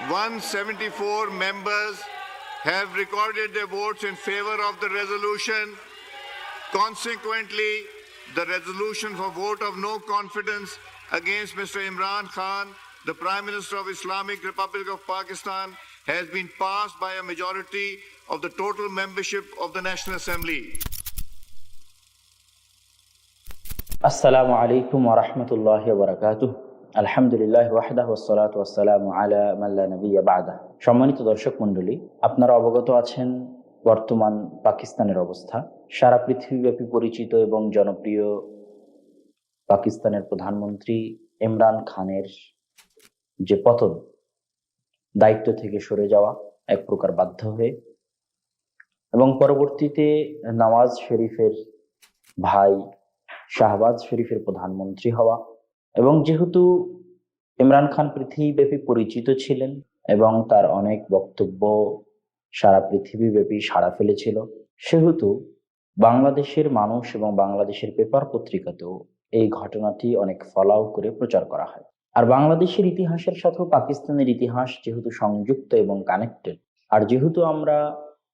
174 members have recorded their votes in favor of the resolution. Consequently, the resolution for vote of no confidence against Mr. Imran Khan, the Prime Minister of Islamic Republic of Pakistan, has been passed by a majority of the total membership of the National Assembly. Assalamu alaikum wa rahmatullahi wa barakatuh. আলহামদুলিল্লাহ ওয়াহদাহু ওয়াসসালাতু ওয়াসসালামু আলা মান লা নাবিয়্যা বা'দা। সম্মানিত দর্শক মণ্ডলী, আপনারা অবগত আছেন বর্তমান পাকিস্তানের অবস্থা। সারা পৃথিবীব্যাপী পরিচিত এবং জনপ্রিয় পাকিস্তানের প্রধানমন্ত্রী ইমরান খানের যে পতন, দায়িত্ব থেকে সরে যাওয়া এক প্রকার বাধ্য হয়ে, এবং পরবর্তীতে নওয়াজ শরীফের ভাই শাহবাজ শরীফের প্রধানমন্ত্রী হওয়া, এবং যেহেতু ইমরান খান পৃথিবীব্যাপী পরিচিত ছিলেন এবং তার অনেক বক্তব্য সারা পৃথিবীব্যাপী সাড়া ফেলেছিল, সেহেতু বাংলাদেশের মানুষ এবং বাংলাদেশের পেপার পত্রিকাতেও এই ঘটনাটি অনেক ফলাও করে প্রচার করা হয়। আর বাংলাদেশের ইতিহাসের সাথেও পাকিস্তানের ইতিহাস যেহেতু সংযুক্ত এবং কানেক্টেড, আর যেহেতু আমরা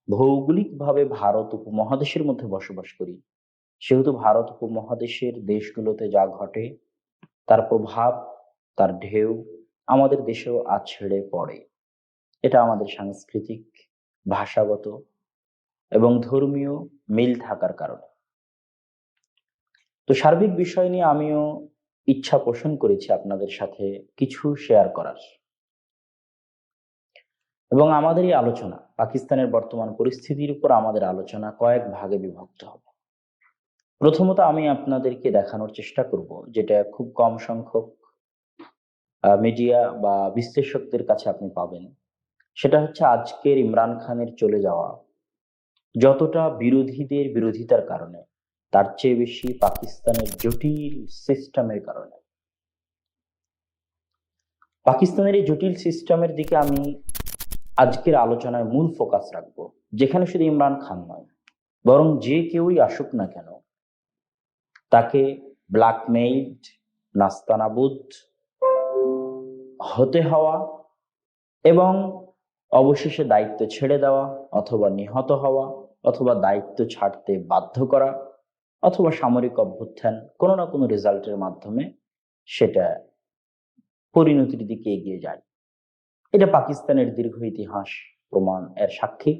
ভৌগোলিকভাবে ভারত উপমহাদেশের মধ্যে বসবাস করি, সেহেতু ভারত উপমহাদেশের দেশগুলোতে যা ঘটে তার প্রভাব, তার ঢেউ আমাদের দেশেও আছড়ে পড়ে। এটা আমাদের সাংস্কৃতিক, ভাষাগত এবং ধর্মীয় মিল থাকার কারণে। তো সার্বিক বিষয় নিয়ে আমিও ইচ্ছা পোষণ করেছি আপনাদের সাথে কিছু শেয়ার করার, এবং আমাদের এই আলোচনা পাকিস্তানের বর্তমান পরিস্থিতির উপর আমাদের আলোচনা কয়েক ভাগে বিভক্ত হবে। প্রথমত আমি আপনাদেরকে দেখানোর চেষ্টা করব, যেটা খুব কম সংখ্যক মিডিয়া বা বিশ্লেষকদের কাছে আপনি পাবেন, সেটা হচ্ছে আজকের ইমরান খানের চলে যাওয়া যতটা বিরোধীদের বিরোধিতার কারণে, তার চেয়ে বেশি পাকিস্তানের জটিল সিস্টেমের কারণে। পাকিস্তানের এই জটিল সিস্টেমের দিকে আমি আজকের আলোচনায় মূল ফোকাস রাখবো, যেখানে শুধু ইমরান খান নয়, বরং যে কেউই আসুক না কেন, তাকে ব্ল্যাকমেইলড, নাস্তানাবুদ হতে হওয়া এবং অবশেষে দায়িত্ব ছেড়ে দেওয়া, অথবা নিহত হওয়া, অথবা দায়িত্ব ছাড়তে বাধ্য করা, অথবা সামরিক অভ্যুত্থান, কোনো না কোনো রেজাল্টের মাধ্যমে সেটা পরিণতির দিকে এগিয়ে যায়। এটা পাকিস্তানের দীর্ঘ ইতিহাস প্রমাণ এর সাক্ষী।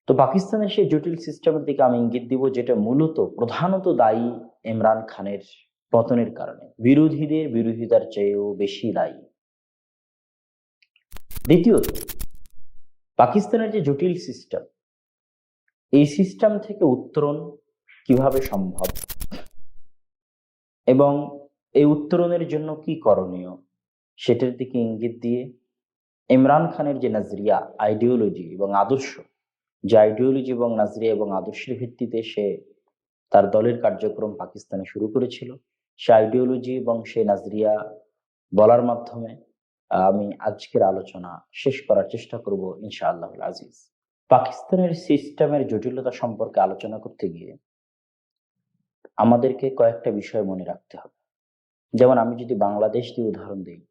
তো পাকিস্তানের সেই জটিল সিস্টেমের দিকে আমি ইঙ্গিত দিব, যেটা মূলত প্রধানত দায়ী ইমরান খানের পতনের কারণে, বিরোধীদের বিরোধিতার চেয়েও বেশি দায়ী। দ্বিতীয়ত, পাকিস্তানের যে জটিল সিস্টেম, এই সিস্টেম থেকে উত্তরণ কিভাবে সম্ভব এবং এই উত্তরণের জন্য কি করণীয়, সেটার দিকে ইঙ্গিত দিয়ে ইমরান খানের যে নজরিয়া, আইডিওলজি এবং আদর্শ, যে আইডিওলজি এবং নজরিয়া এবং আদর্শের ভিত্তিতে সে তার দলের কার্যক্রম পাকিস্তানে শুরু করেছিল, সে আইডিওলজি এবং সে নজরিয়া বলার মাধ্যমে আমি আজকের আলোচনা শেষ করার চেষ্টা করব ইনশাআল্লাহ আজিজ। পাকিস্তানের সিস্টেমের জটিলতা সম্পর্কে আলোচনা করতে গিয়ে আমাদেরকে কয়েকটা বিষয় মনে রাখতে হবে। যেমন আমি যদি বাংলাদেশ দিয়ে উদাহরণ দিই,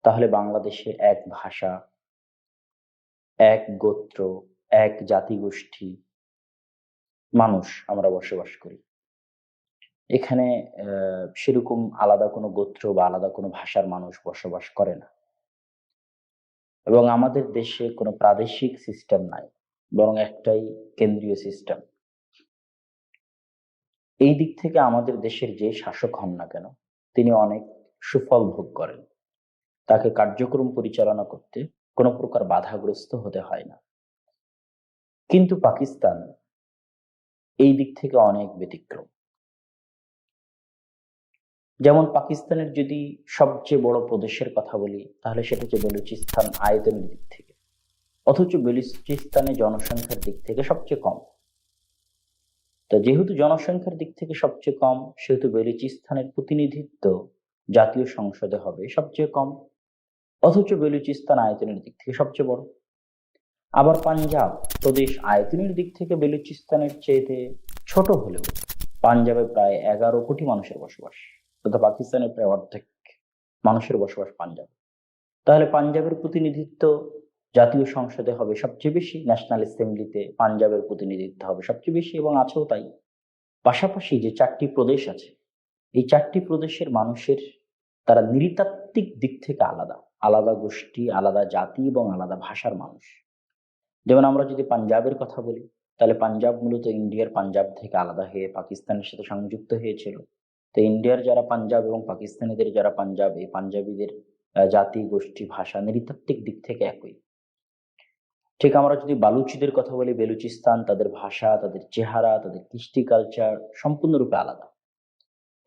তাহলে বাংলাদেশে এক ভাষা, এক গোত্র, এক জাতিগোষ্ঠী মানুষ আমরা বসবাস করি। এখানে সেরকম আলাদা কোনো গোত্র বা আলাদা কোনো ভাষার মানুষ বসবাস করে না, এবং আমাদের দেশে কোনো প্রাদেশিক সিস্টেম নাই, বরং একটাই কেন্দ্রীয় সিস্টেম। এই দিক থেকে আমাদের দেশের যে শাসক হন না কেন, তিনি অনেক সুফল ভোগ করেন। তাকে কার্যক্রম পরিচালনা করতে কোনো প্রকার বাধাগ্রস্ত হতে হয় না। কিন্তু পাকিস্তান এই দিক থেকে অনেক ব্যতিক্রম। যেমন পাকিস্তানের যদি সবচেয়ে বড় প্রদেশের কথা বলি, তাহলে সেটা হচ্ছে বেলুচিস্তান আয়তনের দিক থেকে, অথচ বেলুচিস্তানে জনসংখ্যার দিক থেকে সবচেয়ে কম। তো যেহেতু জনসংখ্যার দিক থেকে সবচেয়ে কম, সেহেতু বেলুচিস্তানের প্রতিনিধিত্ব জাতীয় সংসদে হবে সবচেয়ে কম, অথচ বেলুচিস্তান আয়তনের দিক থেকে সবচেয়ে বড়। আবার পাঞ্জাব প্রদেশ আয়তনের দিক থেকে বেলুচিস্তানের চেয়ে ছোট হলেও পাঞ্জাবে প্রায় 11 কোটি মানুষের বসবাস, তথা পাকিস্তানের প্রায় অর্ধেক মানুষের বসবাস পাঞ্জাবে। তাহলে পাঞ্জাবের প্রতিনিধিত্ব জাতীয় সংসদে হবে সবচেয়ে বেশি, ন্যাশনাল অ্যাসেম্বলিতে পাঞ্জাবের প্রতিনিধিত্ব হবে সবচেয়ে বেশি, এবং আছেও তাই। পাশাপাশি যে 4টি প্রদেশ আছে, এই 4টি প্রদেশের মানুষের তারা নৃতাত্ত্বিক দিক থেকে আলাদা, আলাদা গোষ্ঠী, আলাদা জাতি এবং আলাদা ভাষার মানুষ। যেমন আমরা যদি পাঞ্জাবের কথা বলি, তাহলে পাঞ্জাব মূলত ইন্ডিয়ার পাঞ্জাব থেকে আলাদা হয়ে পাকিস্তানের সাথে সংযুক্ত হয়েছিল। তো ইন্ডিয়ার যারা পাঞ্জাব এবং পাকিস্তানিদের যারা পাঞ্জাব, এই পাঞ্জাবিদের জাতি, গোষ্ঠী, ভাষা নৃতাত্ত্বিক দিক থেকে একই। ঠিক আমরা যদি বালুচিদের কথা বলি, বেলুচিস্তান, তাদের ভাষা, তাদের চেহারা, তাদের কৃষ্টি কালচার সম্পূর্ণরূপে আলাদা।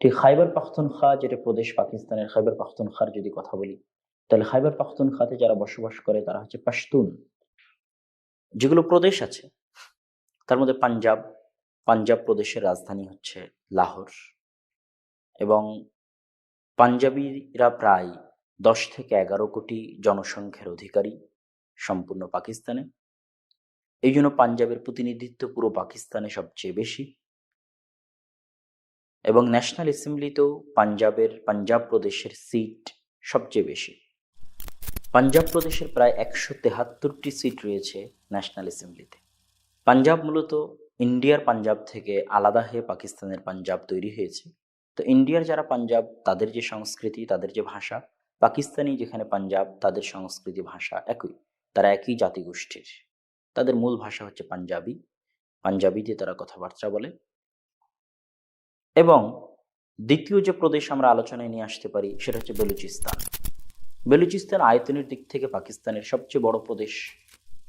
ঠিক খাইবার পাখতুনখোয়া, যেটা প্রদেশ পাকিস্তানের, খাইবার পাখতুনখোয়ার যদি কথা বলি, তাহলে খাইবার পাখতুনখোয়াতে যারা বসবাস করে তারা হচ্ছে পাশতুন। যেগুলো প্রদেশ আছে তার মধ্যে পাঞ্জাব, পাঞ্জাব প্রদেশের রাজধানী হচ্ছে লাহোর, এবং পাঞ্জাবিরা প্রায় 10 থেকে 11 কোটি জনসংখ্যার অধিকারী সম্পূর্ণ পাকিস্তানে। এই জন্য পাঞ্জাবের প্রতিনিধিত্ব পুরো পাকিস্তানে সবচেয়ে বেশি, এবং ন্যাশনাল অ্যাসেম্বলিতেও পাঞ্জাব প্রদেশের সিট সবচেয়ে বেশি। পাঞ্জাব প্রদেশের প্রায় 173টি সিট রয়েছে ন্যাশনাল অ্যাসেম্বলিতে। পাঞ্জাব মূলত ইন্ডিয়ার পাঞ্জাব থেকে আলাদা হয়ে পাকিস্তানের পাঞ্জাব তৈরি হয়েছে। তো ইন্ডিয়ার যারা পাঞ্জাব, তাদের যে সংস্কৃতি, তাদের যে ভাষা, পাকিস্তানি যেখানে পাঞ্জাব, তাদের সংস্কৃতি, ভাষা একই, তারা একই জাতিগোষ্ঠীর। তাদের মূল ভাষা হচ্ছে পাঞ্জাবি, পাঞ্জাবিতে তারা কথাবার্তা বলে। এবং দ্বিতীয় যে প্রদেশ আমরা আলোচনায় নিয়ে আসতে পারি সেটা হচ্ছে বেলুচিস্তান। বেলুচিস্তান আয়তনের দিক থেকে পাকিস্তানের সবচেয়ে বড় প্রদেশ,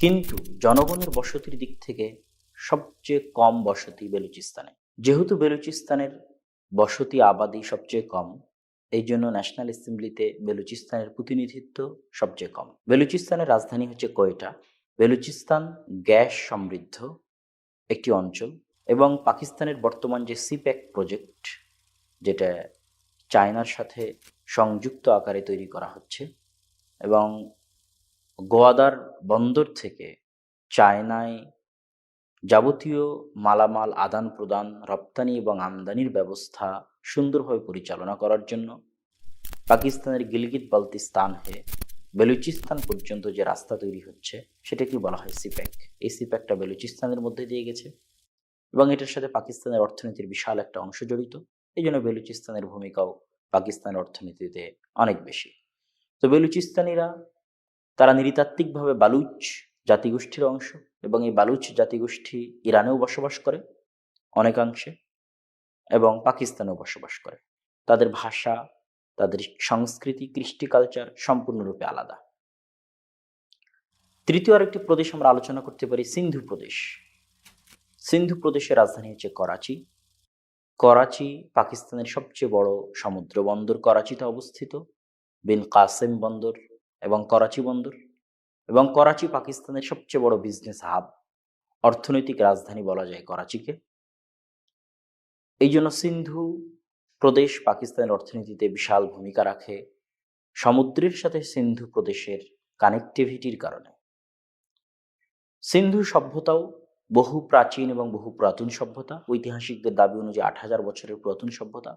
কিন্তু জনগণের বসতির দিক থেকে সবচেয়ে কম বসতি বেলুচিস্তানে। যেহেতু বেলুচিস্তানের বসতি আবাদি সবচেয়ে কম, এই জন্য ন্যাশনাল অ্যাসেম্বলিতে বেলুচিস্তানের প্রতিনিধিত্ব সবচেয়ে কম। বেলুচিস্তানের রাজধানী হচ্ছে কোয়েটা। বেলুচিস্তান গ্যাস সমৃদ্ধ একটি অঞ্চল, এবং পাকিস্তানের বর্তমান যে সিপ্যাক প্রজেক্ট, যেটা চায়নার সাথে সংযুক্ত আকারে তৈরি করা হচ্ছে, এবং গোয়াদার বন্দর থেকে চায়নায় যাবতীয় মালামাল আদান প্রদান, রপ্তানি এবং আমদানির ব্যবস্থা সুন্দরভাবে পরিচালনা করার জন্য পাকিস্তানের গিলগিত বালতিস্তান হয়ে বেলুচিস্তান পর্যন্ত যে রাস্তা তৈরি হচ্ছে সেটাকে বলা হয় সিপ্যাক। এই সিপ্যাকটা বেলুচিস্তানের মধ্যে দিয়ে গেছে, এবং এটার সাথে পাকিস্তানের অর্থনীতির বিশাল একটা অংশ জড়িত। এই জন্য বেলুচিস্তানের ভূমিকাও পাকিস্তানের অর্থনীতিতে অনেক বেশি। তো বেলুচিস্তানিরা তারা নৃতাত্ত্বিকভাবে বালুচ জাতিগোষ্ঠীর অংশ, এবং এই বালুচ জাতিগোষ্ঠী ইরানেও বসবাস করে অনেকাংশে, এবং পাকিস্তানেও বসবাস করে। তাদের ভাষা, তাদের সংস্কৃতি, কৃষ্টি কালচার সম্পূর্ণরূপে আলাদা। তৃতীয় আরেকটি প্রদেশ আমরা আলোচনা করতে পারি, সিন্ধু প্রদেশ। সিন্ধু প্রদেশের রাজধানী হচ্ছে করাচি। করাচি পাকিস্তানের সবচেয়ে বড় সমুদ্র বন্দর করাচিতে অবস্থিত, বিন কাসেম বন্দর এবং করাচি বন্দর। এবং করাচি পাকিস্তানের সবচেয়ে বড় বিজনেস হাব, অর্থনৈতিক রাজধানী বলা যায় করাচিকে। এই জন্য সিন্ধু প্রদেশ পাকিস্তানের অর্থনীতিতে বিশাল ভূমিকা রাখে সমুদ্রের সাথে সিন্ধু প্রদেশের কানেক্টিভিটির কারণে। সিন্ধু সভ্যতাও বহু প্রাচীন এবং বহু পুরাতন সভ্যতা। ঐতিহাসিকদের দাবি অনুযায়ী 8000 বছরের পুরাতন সভ্যতা।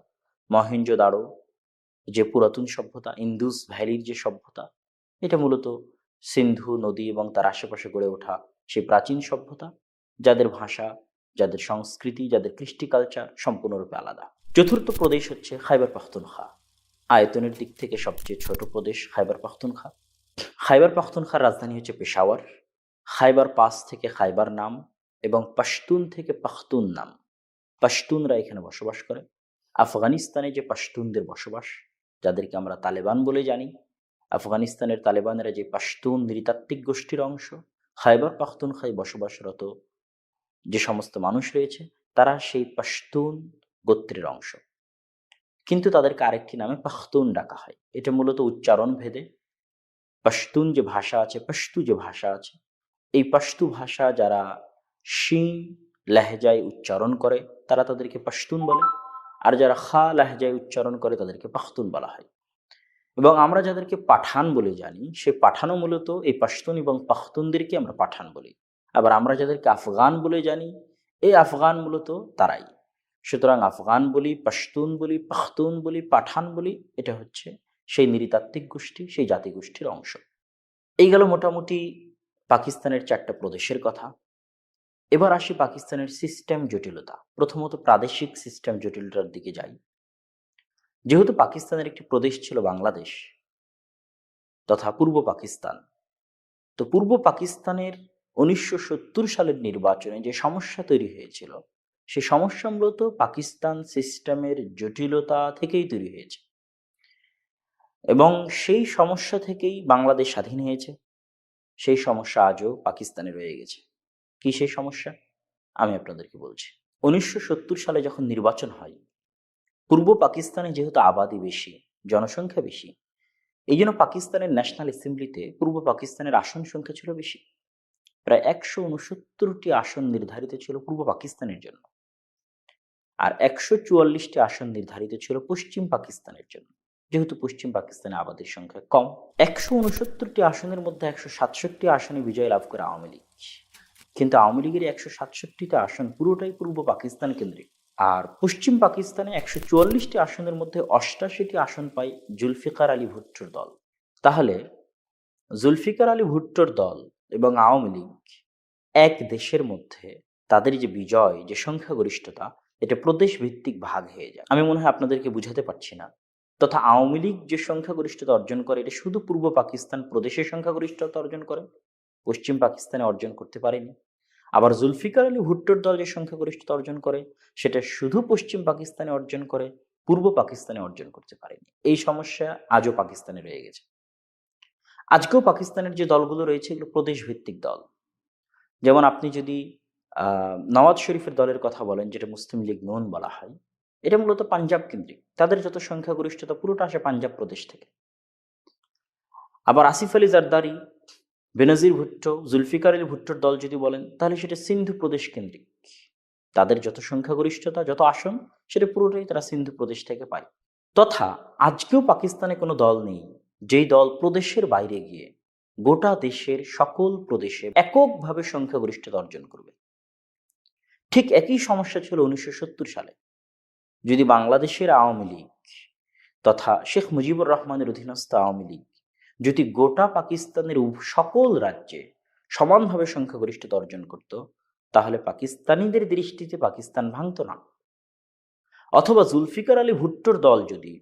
মহেঞ্জোদারো যে পুরাতন সভ্যতা, ইন্দুস ভ্যালির যে সভ্যতা, এটা মূলত সিন্ধু নদী এবং তার আশেপাশে গড়ে ওঠা সেই প্রাচীন সভ্যতা, যাদের ভাষা, যাদের সংস্কৃতি, যাদের কৃষ্টি কালচার সম্পূর্ণরূপে আলাদা। চতুর্থ প্রদেশ হচ্ছে খাইবার পাখতুনখোয়া। আয়তনের দিক থেকে সবচেয়ে ছোট প্রদেশ খাইবার পাখতুনখোয়া। খাইবার পাখতুনখোয়ার রাজধানী হচ্ছে পেশাওয়ার। খাইবার পাস থেকে খাইবার নাম, এবং পাশতুন থেকে পাখতুন নাম। পাশতুনরা এখানে বসবাস করে। আফগানিস্তানে যে পাশতুনদের বসবাস, যাদেরকে আমরা তালেবান বলে জানি, আফগানিস্তানের তালেবানেরা যে পাশতুন নৃতাত্ত্বিক গোষ্ঠীর অংশ, খাইবার পাখতুনখোয়ায় বসবাসরত যে সমস্ত মানুষ রয়েছে তারা সেই পাশতুন গোত্রের অংশ, কিন্তু তাদেরকে আরেকটি নামে পাখতুন ডাকা হয়। এটা মূলত উচ্চারণ ভেদে। পাশতুন যে ভাষা আছে, পশতু যে ভাষা আছে, এই পশতু ভাষা যারা শিন লেহজায় উচ্চারণ করে তারা তাদেরকে পাশতুন বলে, আর যারা খা লেহজায় উচ্চারণ করে তাদেরকে পাখতুন বলা হয়। এবং আমরা যাদেরকে পাঠান বলে জানি, সে পাঠানও মূলত এই পাশতুন এবং পাখতুনদেরকে আমরা পাঠান বলি। আবার আমরা যাদেরকে আফগান বলে জানি, এই আফগান মূলত তারাই। সুতরাং আফগান বলি, পাশতুন বলি, পাখতুন বলি, পাঠান বলি, এটা হচ্ছে সেই নৃতাত্ত্বিক গোষ্ঠী, সেই জাতিগোষ্ঠীর অংশ। এই গেল মোটামুটি পাকিস্তানের 4টা প্রদেশের কথা। এবার আসি পাকিস্তানের সিস্টেম জটিলতা। প্রথমত প্রাদেশিক সিস্টেম জটিলতার দিকে যাই। যেহেতু পাকিস্তানের একটি প্রদেশ ছিল বাংলাদেশ তথা পূর্ব পাকিস্তান, তো পূর্ব পাকিস্তানের 1970 সালের নির্বাচনে যে সমস্যা তৈরি হয়েছিল, সেই সমস্যা মূলত পাকিস্তান সিস্টেমের জটিলতা থেকেই তৈরি হয়েছে এবং সেই সমস্যা থেকেই বাংলাদেশ স্বাধীন হয়েছে। সেই সমস্যা আজও পাকিস্তানে রয়ে গেছে। কি সেই সমস্যা? আমি আপনাদেরকে বলছি। 1970 সালে যখন নির্বাচন হয়, পূর্ব পাকিস্তানে যেহেতু আবাদি বেশি, জনসংখ্যা বেশি, এই জন্য পাকিস্তানের ন্যাশনাল অ্যাসেম্বলিতে পূর্ব পাকিস্তানের আসন সংখ্যা ছিল বেশি। প্রায় 169টি আসন নির্ধারিত ছিল পূর্ব পাকিস্তানের জন্য, আর 144টি আসন নির্ধারিত ছিল পশ্চিম পাকিস্তানের জন্য, যেহেতু পশ্চিম পাকিস্তানে আবাদের সংখ্যা কম। 169টি আসনের মধ্যে 167টি আসনে বিজয় লাভ করে আওয়ামী লীগ, কিন্তু আওয়ামী লীগের 167টা আসন পুরোটাই পূর্ব পাকিস্তান কেন্দ্রিক। আর পশ্চিম পাকিস্তানে 144টি আসনের মধ্যে 88টি আসন পায় জুলফিকার আলী ভুট্টোর দল। তাহলে জুলফিকার আলী ভুট্টোর দল এবং আওয়ামী লীগ এক দেশের মধ্যে তাদের যে বিজয়, যে সংখ্যাগরিষ্ঠতা, এটা প্রদেশ ভিত্তিক ভাগ হয়ে যায়। আমি মনে হয় আপনাদেরকে বুঝাতে পারছি না। তথা আওয়ামী লীগ যে সংখ্যাগরিষ্ঠতা অর্জন করে, এটা শুধু পূর্ব পাকিস্তান প্রদেশের সংখ্যাগরিষ্ঠতা অর্জন করে, পশ্চিম পাকিস্তানে অর্জন করতে পারেনি। আবার জুলফিকার আলী ভুট্টোর দল যে সংখ্যাগরিষ্ঠতা অর্জন করে, সেটা শুধু পশ্চিম পাকিস্তানে অর্জন করে, পূর্ব পাকিস্তানে অর্জন করতে পারেনি। এই সমস্যা আজও পাকিস্তানে রয়ে গেছে। আজকেও পাকিস্তানের যে দলগুলো রয়েছে, এগুলো প্রদেশ ভিত্তিক দল। যেমন আপনি যদি নওয়াজ শরীফের দলের কথা বলেন, যেটা মুসলিম লীগ নুন বলা হয়, এটা মূলত পাঞ্জাব কেন্দ্রিক। তাদের যত সংখ্যাগরিষ্ঠতা পুরোটা আসে পাঞ্জাব প্রদেশ থেকে। আবার আসিফ আলী জারদারি, বেনজির ভুট্টো, জুলফিকার আলী ভুট্টোর দল যদি বলেন, তাহলে সেটা সিন্ধু প্রদেশ কেন্দ্রিক। তাদের যত সংখ্যাগরিষ্ঠতা, যত আসন, সেটা পুরোটাই তারা সিন্ধু প্রদেশ থেকে পায়। তথা আজকেও পাকিস্তানে কোনো দল নেই যেই দল প্রদেশের বাইরে গিয়ে গোটা দেশের সকল প্রদেশে এককভাবে সংখ্যাগরিষ্ঠতা অর্জন করবে। ঠিক একই সমস্যা ছিল 1970 সালে। যদি বাংলাদেশের আওয়ামী লীগ তথা শেখ মুজিবুর রহমানের অধীনস্থ আওয়ামী লীগ যদি গোটা পাকিস্তানের সকল রাজ্যে সমানভাবে সংখ্যাগরিষ্ঠতা অর্জন করত, তাহলে পাকিস্তানিদের দৃষ্টিতে পাকিস্তান ভাঙত না। অথবা জুলফিকার আলী ভুট্টোর দল যদি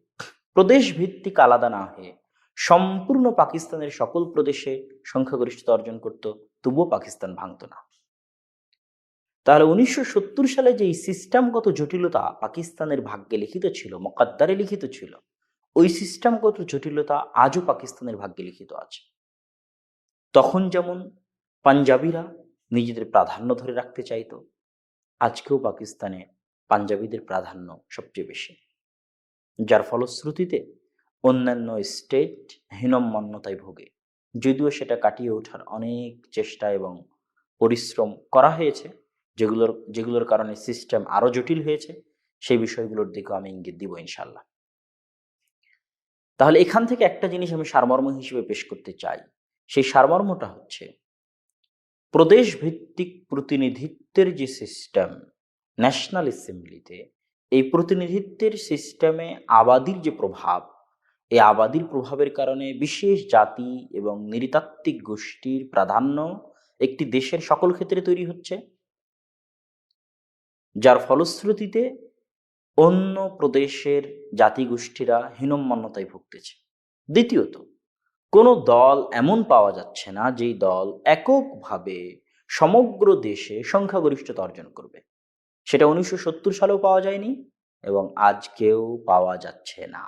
প্রদেশ ভিত্তিক আলাদা না হয়ে সম্পূর্ণ পাকিস্তানের সকল প্রদেশে সংখ্যাগরিষ্ঠতা অর্জন করত, তবুও পাকিস্তান ভাঙত না। তাহলে 1970 সালে যে সিস্টেমগত জটিলতা পাকিস্তানের ভাগ্যে লিখিত ছিল, মুকদ্দারে লিখিত ছিল, ওই সিস্টেমগত জটিলতা আজও পাকিস্তানের ভাগ্যে লিখিত আছে। তখন যেমন পাঞ্জাবিরা নিজেদের প্রাধান্য ধরে রাখতে চাইতো, আজকেও পাকিস্তানে পাঞ্জাবিদের প্রাধান্য সবচেয়ে বেশি, যার ফলশ্রুতিতে অন্যান্য স্টেট হীনম্মন্যতায় ভোগে। যদিও সেটা কাটিয়ে ওঠার অনেক চেষ্টা এবং পরিশ্রম করা হয়েছে, যেগুলোর কারণে সিস্টেম আরো জটিল হয়েছে। সেই বিষয়গুলোর দিকে আমি ইঙ্গিত দিব ইনশাল্লাহ। তাহলে এখান থেকে একটা জিনিস আমি সারমর্ম হিসেবে পেশ করতে চাই। সেই সারমর্মটা হচ্ছে, প্রদেশ ভিত্তিক প্রতিনিধিত্বের যে সিস্টেম ন্যাশনাল অ্যাসেম্বলিতে, এই প্রতিনিধিত্বের সিস্টেমে আবাদির যে প্রভাব, এই আবাদির প্রভাবের কারণে বিশেষ জাতি এবং নৃতাত্ত্বিক গোষ্ঠীর প্রাধান্য একটি দেশের সকল ক্ষেত্রে তৈরি হচ্ছে, যার ফলশ্রুতিতে অন্য প্রদেশের জাতিগোষ্ঠীরা হীনম্মন্যতায় ভুগতেছে। দ্বিতীয়ত, কোনো দল এমন পাওয়া যাচ্ছে না যেই দল এককভাবে সমগ্র দেশে সংখ্যাগরিষ্ঠতা অর্জন করবে। সেটা 1970 সালেও পাওয়া যায়নি এবং আজকেও পাওয়া যাচ্ছে না।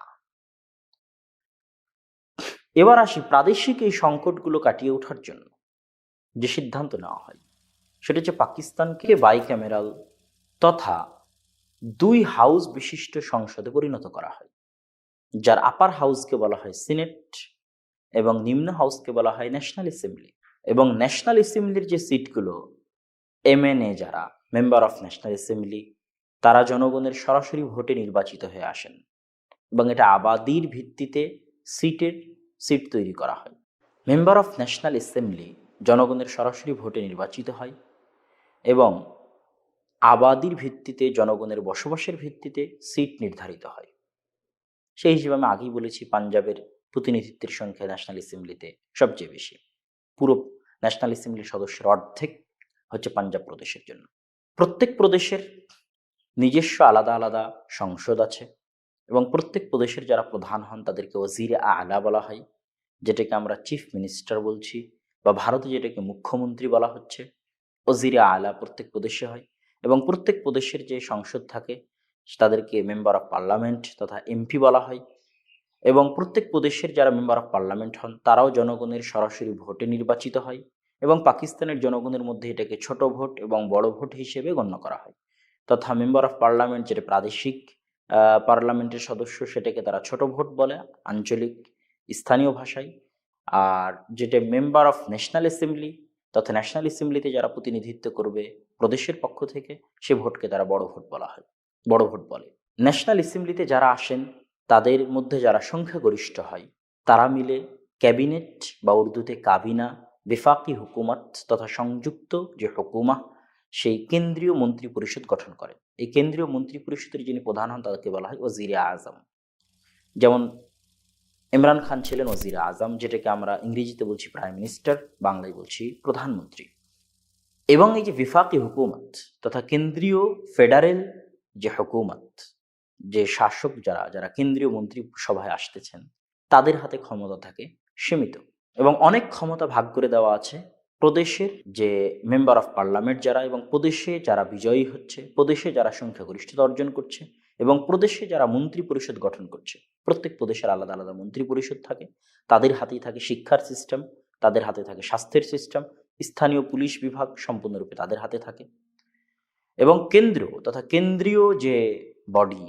এবার আসি প্রাদেশিক এই সংকটগুলো কাটিয়ে ওঠার জন্য যে সিদ্ধান্ত নেওয়া হয়, সেটা হচ্ছে পাকিস্তানকে বাইক্যামেরাল তথা 2 হাউস বিশিষ্ট সংসদে পরিণত করা হয়, যার আপার হাউসকে বলা হয় সিনেট এবং নিম্ন হাউসকে বলা হয় ন্যাশনাল অ্যাসেম্বলি। এবং ন্যাশনাল অ্যাসেম্বলির যে সিটগুলো, MNA যারা মেম্বার অফ ন্যাশনাল অ্যাসেম্বলি, তারা জনগণের সরাসরি ভোটে নির্বাচিত হয়ে আসেন এবং এটা আবাদির ভিত্তিতে সিট তৈরি করা হয়। মেম্বার অফ ন্যাশনাল অ্যাসেম্বলি জনগণের সরাসরি ভোটে নির্বাচিত হয় এবং আবাদির ভিত্তিতে, জনগণের বসবাসের ভিত্তিতে সিট নির্ধারিত হয়। সেই হিসেবে আমি আগেই বলেছি পাঞ্জাবের প্রতিনিধিত্বের সংখ্যা ন্যাশনাল অ্যাসেম্বলিতে সবচেয়ে বেশি। পুরো ন্যাশনাল অ্যাসেম্বলির সদস্যের অর্ধেক হচ্ছে পাঞ্জাব প্রদেশের জন্য। প্রত্যেক প্রদেশের নিজস্ব আলাদা আলাদা সংসদ আছে এবং প্রত্যেক প্রদেশের যারা প্রধান হন তাদেরকে ওজিরে আলা বলা হয়, যেটাকে আমরা চিফ মিনিস্টার বলছি, বা ভারতে যেটাকে মুখ্যমন্ত্রী বলা হচ্ছে। ওজিরে আলা প্রত্যেক প্রদেশে হয় এবং প্রত্যেক প্রদেশের যে সংসদ থাকে তাদেরকে মেম্বার অফ পার্লামেন্ট তথা এমপি বলা হয়। এবং প্রত্যেক প্রদেশের যারা মেম্বার অফ পার্লামেন্ট হন তারাও জনগণের সরাসরি ভোটে নির্বাচিত হয় এবং পাকিস্তানের জনগণের মধ্যে এটাকে ছোট ভোট এবং বড় ভোট হিসেবে গণ্য করা হয়। তথা মেম্বার অফ পার্লামেন্ট যেটা প্রাদেশিক পার্লামেন্টের সদস্য সেটাকে তারা ছোট ভোট বলে আঞ্চলিক স্থানীয় ভাষায়। আর যেটা মেম্বার অফ ন্যাশনাল অ্যাসেম্বলি তথা ন্যাশনাল অ্যাসেম্বলিতে যারা প্রতিনিধিত্ব করবে প্রদেশের পক্ষ থেকে সে ভোটকে তারা বড় ভোট বলা হয়, বড় ভোট বলে। ন্যাশনাল অ্যাসেম্বলিতে যারা আসেন তাদের মধ্যে যারা সংখ্যাগরিষ্ঠ হয় তারা মিলে ক্যাবিনেট বা উর্দুতে কাবিনা, বেফাকি হুকুমত তথা সংযুক্ত যে হুকুমা সেই কেন্দ্রীয় মন্ত্রী পরিষদ গঠন করে। এই কেন্দ্রীয় মন্ত্রী পরিষদের যিনি প্রধান হন তাদেরকে বলা হয় ওজিরে আজম। যেমন ইমরান খান ছিলেন ওজিরে আজম, যেটাকে আমরা ইংরেজিতে বলছি প্রাইম মিনিস্টার, বাংলায় বলছি প্রধানমন্ত্রী। এবং এই যে বিফাকি হুকুমত তথা কেন্দ্রীয় ফেডারেল যে হুকুমত, যে শাসক যারা যারা কেন্দ্রীয় মন্ত্রী সভায় আসতেছেন তাদের হাতে ক্ষমতা থাকে সীমিত এবং অনেক ক্ষমতা ভাগ করে দেওয়া আছে প্রদেশের যে মেম্বার অফ পার্লামেন্ট যারা এবং প্রদেশে যারা বিজয়ী হচ্ছে, প্রদেশে যারা সংখ্যাগরিষ্ঠতা অর্জন করছে এবং প্রদেশে যারা মন্ত্রী পরিষদ গঠন করছে। প্রত্যেক প্রদেশের আলাদা আলাদা মন্ত্রী পরিষদ থাকে, তাদের হাতেই থাকে শিক্ষার সিস্টেম, তাদের হাতে থাকে স্বাস্থ্যের সিস্টেম, স্থানীয় পুলিশ বিভাগ সম্পূর্ণরূপে তাদের হাতে থাকে। এবং কেন্দ্র তথা কেন্দ্রীয় যে বডি,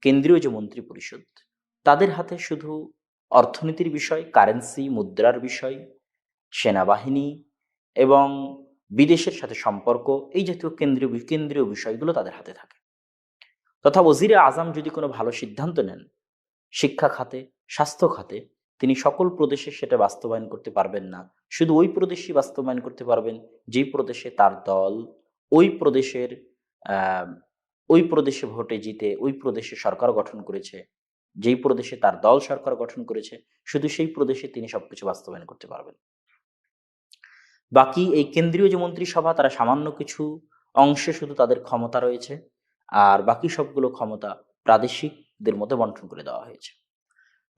কেন্দ্রীয় যে মন্ত্রী পরিষদ, তাদের হাতে শুধু অর্থনীতির বিষয়, কারেন্সি মুদ্রার বিষয়, সেনাবাহিনী এবং বিদেশের সাথে সম্পর্ক, এই জাতীয় কেন্দ্রীয় বিষয়গুলো তাদের হাতে থাকে। তথা ওজিরে আজম যদি কোনো ভালো সিদ্ধান্ত নেন শিক্ষা খাতে, স্বাস্থ্য খাতে, তিনি সকল প্রদেশে সেটা বাস্তবায়ন করতে পারবেন না, শুধু ওই প্রদেশই বাস্তবায়ন করতে পারবেন যেই প্রদেশে তার দল ওই প্রদেশের ওই প্রদেশে ভোটে জিতে ওই প্রদেশে সরকার গঠন করেছে, যেই প্রদেশে তার দল সরকার গঠন করেছে শুধু সেই প্রদেশে তিনি সবকিছু বাস্তবায়ন করতে পারবেন। বাকি এই কেন্দ্রীয় যে মন্ত্রিসভা তারা সামান্য কিছু অংশে শুধু তাদের ক্ষমতা রয়েছে, আর বাকি সবগুলো ক্ষমতা প্রাদেশিকদের মধ্যে বন্টন করে দেওয়া হয়েছে।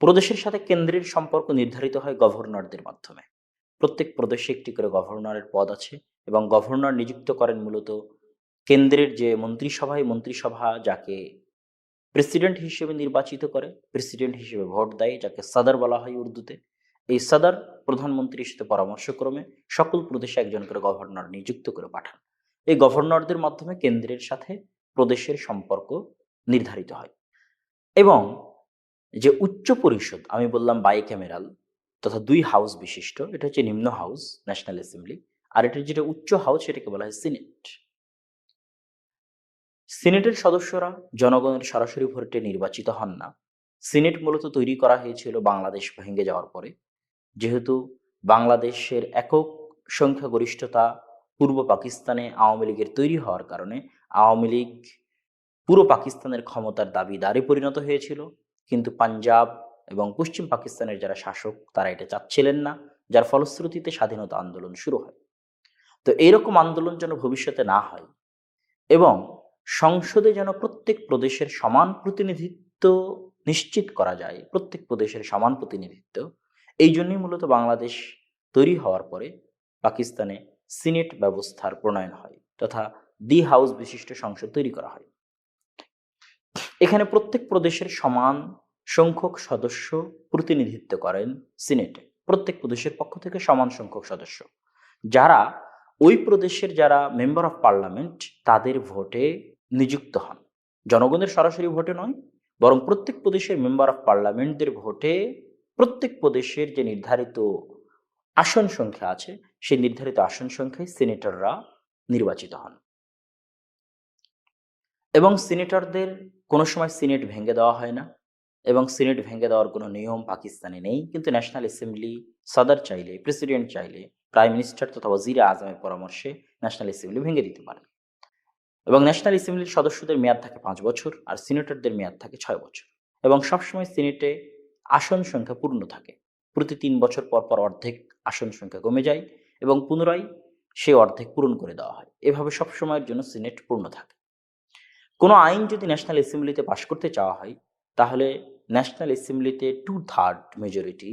প্রদেশের সাথে কেন্দ্রের সম্পর্ক নির্ধারিত হয় গভর্নরদের মাধ্যমে। প্রত্যেক প্রদেশে একটি করে গভর্নরের পদ আছে এবং গভর্নর নিযুক্ত করেন মূলত কেন্দ্রের যে মন্ত্রিসভা যাকে প্রেসিডেন্ট হিসেবে নির্বাচিত করে, প্রেসিডেন্ট হিসেবে ভোট দেয়, যাকে সদর বলা হয় উর্দুতে। এই সদর প্রধানমন্ত্রীর সাথে পরামর্শক্রমে সকল প্রদেশে একজন করে গভর্নর নিযুক্ত করে পাঠান। এই গভর্নরদের মাধ্যমে কেন্দ্রের সাথে প্রদেশের সম্পর্ক নির্ধারিত হয়। এবং যে উচ্চ পরিষদ আমি বললাম বাইক্যামেরাল তথা 2 হাউস বিশিষ্ট, এটা হচ্ছে নিম্ন হাউস ন্যাশনাল অ্যাসেম্বলি, আর এটার যেটা উচ্চ হাউস সেটাকে বলা হয় সিনেট। সিনেটের সদস্যরা জনগণের সরাসরি ভোটে নির্বাচিত হন না। সিনেট মূলত তৈরি করা হয়েছিল বাংলাদেশ ভেঙে যাওয়ার পরে, যেহেতু বাংলাদেশের একক সংখ্যাগরিষ্ঠতা পূর্ব পাকিস্তানে আওয়ামী লীগের তৈরি হওয়ার কারণে আওয়ামী লীগ পুরো পাকিস্তানের ক্ষমতার দাবিদারে পরিণত হয়েছিল, কিন্তু পাঞ্জাব এবং পশ্চিম পাকিস্তানের যারা শাসক তারা এটা চাচ্ছিলেন না, যার ফলশ্রুতিতে স্বাধীনতা আন্দোলন শুরু হয়। তো এইরকম আন্দোলন যেন ভবিষ্যতে না হয় এবং সংসদে যেন প্রত্যেক প্রদেশের সমান প্রতিনিধিত্ব নিশ্চিত করা যায়, প্রত্যেক প্রদেশের সমান প্রতিনিধিত্ব, এই জন্যই মূলত বাংলাদেশ তৈরি হওয়ার পরে পাকিস্তানে সিনেট ব্যবস্থার প্রণয়ন হয় তথা 2 হাউস বিশিষ্ট সংসদ তৈরি করা হয়। এখানে প্রত্যেক প্রদেশের সমান সংখ্যক সদস্য প্রতিনিধিত্ব করেন সিনেটে, প্রত্যেক প্রদেশের পক্ষ থেকে সমান সংখ্যক সদস্য, যারা ওই প্রদেশের যারা মেম্বার অফ পার্লামেন্ট তাদের ভোটে নিযুক্ত হন। জনগণের সরাসরি ভোটে নয়, বরং প্রত্যেক প্রদেশের মেম্বার অফ পার্লামেন্টদের ভোটে প্রত্যেক প্রদেশের যে নির্ধারিত আসন সংখ্যা আছে সেই নির্ধারিত আসন সংখ্যায় সিনেটররা নির্বাচিত হন। এবং সিনেটরদের কোনো সময় সিনেট ভেঙে দেওয়া হয় না এবং সিনেট ভেঙে দেওয়ার কোনো নিয়ম পাকিস্তানে নেই, কিন্তু ন্যাশনাল অ্যাসেম্বলি সদর চাইলে, প্রেসিডেন্ট চাইলে প্রাইম মিনিস্টার তথা ওজিরে আজমের পরামর্শে ন্যাশনাল অ্যাসেম্বলি ভেঙে দিতে পারে। এবং ন্যাশনাল অ্যাসেম্বলির সদস্যদের মেয়াদ থাকে 5 বছর আর সিনেটরদের মেয়াদ থাকে 6 বছর। এবং সবসময় সিনেটে আসন সংখ্যা পূর্ণ থাকে। প্রতি 3 বছর পর পর অর্ধেক আসন সংখ্যা কমে যায় এবং পুনরায় সেই অর্ধেক পূরণ করে দেওয়া হয়। এভাবে সবসময়ের জন্য সিনেট পূর্ণ থাকে। কোনো আইন যদি ন্যাশনাল অ্যাসেম্বলিতে পাশ করতে চাওয়া হয়, তাহলে ন্যাশনাল অ্যাসেম্বলিতে 2/3 মেজরিটি,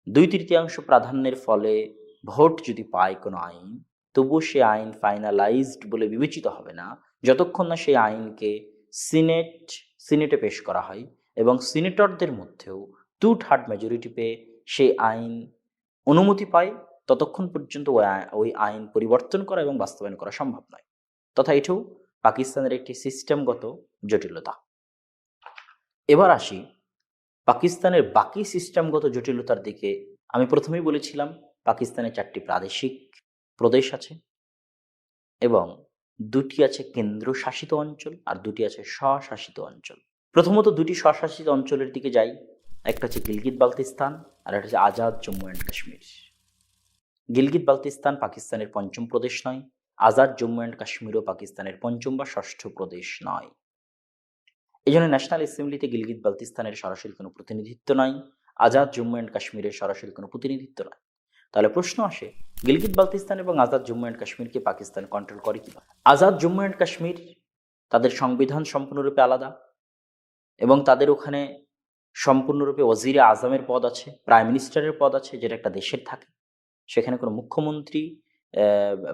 2/3 প্রাধান্যের ফলে ভোট যদি পায় কোনো আইন, তবুও সে আইন ফাইনালাইজড বলে বিবেচিত হবে না যতক্ষণ না সেই আইনকে সিনেটে পেশ করা হয় এবং সিনেটরদের মধ্যেও 2/3 মেজরিটি পেয়ে সেই আইন অনুমতি পায়। ততক্ষণ পর্যন্ত ওই আইন পরিবর্তন করা এবং বাস্তবায়ন করা সম্ভব নয়। তথা এটাও পাকিস্তানের একটি সিস্টেমগত জটিলতা। এবার আসি পাকিস্তানের বাকি সিস্টেমগত জটিলতার দিকে। আমি প্রথমেই বলেছিলাম পাকিস্তানে 4টি প্রাদেশিক প্রদেশ আছে এবং 2টি আছে কেন্দ্রশাসিত অঞ্চল আর 2টি আছে স্বশাসিত অঞ্চল। প্রথমত 2টি স্বশাসিত অঞ্চলের দিকে যাই। একটা হচ্ছে গিলগিত বালতিস্তান আর একটা হচ্ছে আজাদ জম্মু অ্যান্ড কাশ্মীর। গিলগিত বালতিস্তান পাকিস্তানের 5ম প্রদেশ নয়, আজাদ জম্মু অ্যান্ড কাশ্মীরও পাকিস্তানের 5ম বা 6ষ্ঠ প্রদেশ নয়। এই জন্য ন্যাশনাল অ্যাসেম্বলিতে গিলগিত বালতিস্তানের সরাসরি কোনো প্রতিনিধিত্ব নাই, আজাদ জম্মু অ্যান্ড কাশ্মীরের সরাসরি কোনো প্রতিনিধিত্ব নাই। তাহলে প্রশ্ন আসে, গিলগিত বালতিস্তান এবং আজাদ জম্মু অ্যান্ড কাশ্মীরকে পাকিস্তান কন্ট্রোল করে কিভাবে? আজাদ জম্মু অ্যান্ড কাশ্মীর, তাদের সংবিধান সম্পূর্ণরূপে আলাদা এবং তাদের ওখানে সম্পূর্ণরূপে ওজিরে আজমের পদ আছে, প্রাইম মিনিস্টারের পদ আছে, যেটা একটা দেশের থাকে। সেখানে কোনো মুখ্যমন্ত্রী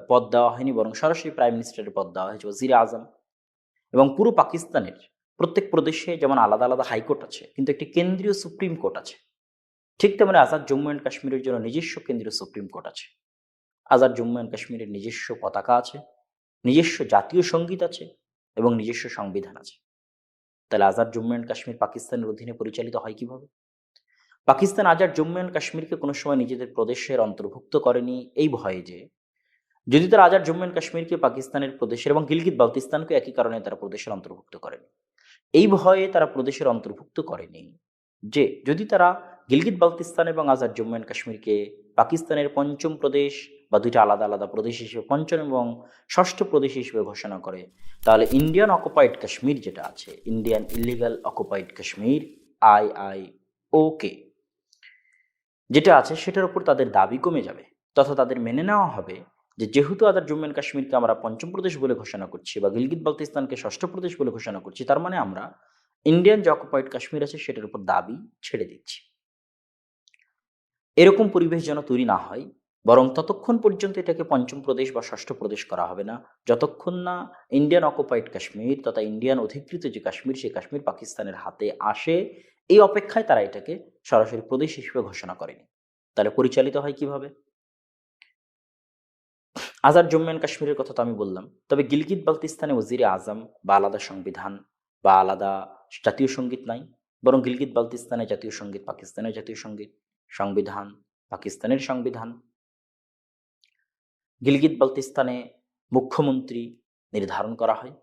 পদ দেওয়া হয়নি, বরং সরাসরি প্রাইম মিনিস্টারের পদ দেওয়া হয়েছে, ওজিরে আজম। এবং পুরো পাকিস্তানের প্রত্যেক প্রদেশে যেমন আলাদা আলাদা হাইকোর্ট আছে, কিন্তু একটি কেন্দ্রীয় সুপ্রিম কোর্ট আছে। ঠিক তেমনি আজাদ জম্মু অ্যান্ড কাশ্মীরের জন্য নিজস্ব কেন্দ্রীয় সুপ্রিম কোর্ট আছে। আজাদ জম্মু অ্যান্ড কাশ্মীরের নিজস্ব পতাকা আছে, নিজস্ব জাতীয় সঙ্গীত আছে এবং নিজস্ব সংবিধান আছে। তাহলে আজাদ জম্মু অ্যান্ড কাশ্মীর পাকিস্তানের অধীনে পরিচালিত হয় কিভাবে? পাকিস্তান আজাদ জম্মু অ্যান্ড কাশ্মীরকে কোনো সময় নিজেদের প্রদেশের অন্তর্ভুক্ত করেনি এই ভয়ে যে যদি তারা আজাদ জম্মু অ্যান্ড কাশ্মীরকে পাকিস্তানের প্রদেশের এবং গিলগিত বালতিস্তানকে একই কারণে তারা প্রদেশের অন্তর্ভুক্ত করেনি। এই ভয়ে তারা প্রদেশের অন্তর্ভুক্ত করেনি যে যদি তারা গিলগিত বালতিস্তান এবং আজাদ জম্মু অ্যান্ড কাশ্মীরকে পাকিস্তানের 5ম প্রদেশ বা 2টা আলাদা আলাদা প্রদেশ হিসেবে 5ম এবং 6ষ্ঠ প্রদেশ হিসেবে ঘোষণা করে, তাহলে ইন্ডিয়ান অকুপাইড কাশ্মীর যেটা আছে, Indian illegal occupied Kashmir IIOK যেটা আছে, সেটার উপর তাদের দাবি কমে যাবে। তথা তাদের মেনে নেওয়া হবে যে যেহেতু আজাদ জম্মু অ্যান্ড কাশ্মীরকে আমরা 5ম প্রদেশ বলে ঘোষণা করছি বা গিলগিত বালতিস্তানকে 6ষ্ঠ প্রদেশ বলে ঘোষণা করছি, তার মানে আমরা ইন্ডিয়ান যে অকুপাইড কাশ্মীর আছে সেটার উপর দাবি ছেড়ে দিচ্ছি। এরকম পরিবেশ যেন তৈরি না হয়, বরং ততক্ষণ পর্যন্ত এটাকে 5ম প্রদেশ বা 6ষ্ঠ প্রদেশ করা হবে না যতক্ষণ না ইন্ডিয়ান অকুপাইড কাশ্মীর তথা ইন্ডিয়ান অধিকৃত যে কাশ্মীর, সেই কাশ্মীর পাকিস্তানের হাতে আসে। এই অপেক্ষায় তারা এটাকে সরাসরি প্রদেশ হিসেবে ঘোষণা করেনি। তাহলে পরিচালিত হয় কিভাবে? আজাদ জম্মু অ্যান্ড কাশ্মীরের কথা তো আমি বললাম, তবে গিলগিত বালতিস্তানে ওজিরে আজম বা আলাদা সংবিধান বা আলাদা জাতীয় সঙ্গীত নাই, বরং গিলগিত বালতিস্তানে জাতীয় সঙ্গীত পাকিস্তানের জাতীয় সঙ্গীত, সংবিধান পাকিস্তানের সংবিধান। গিলগিত বালতিস্তানে মুখ্যমন্ত্রী নির্ধারণ করা হয়।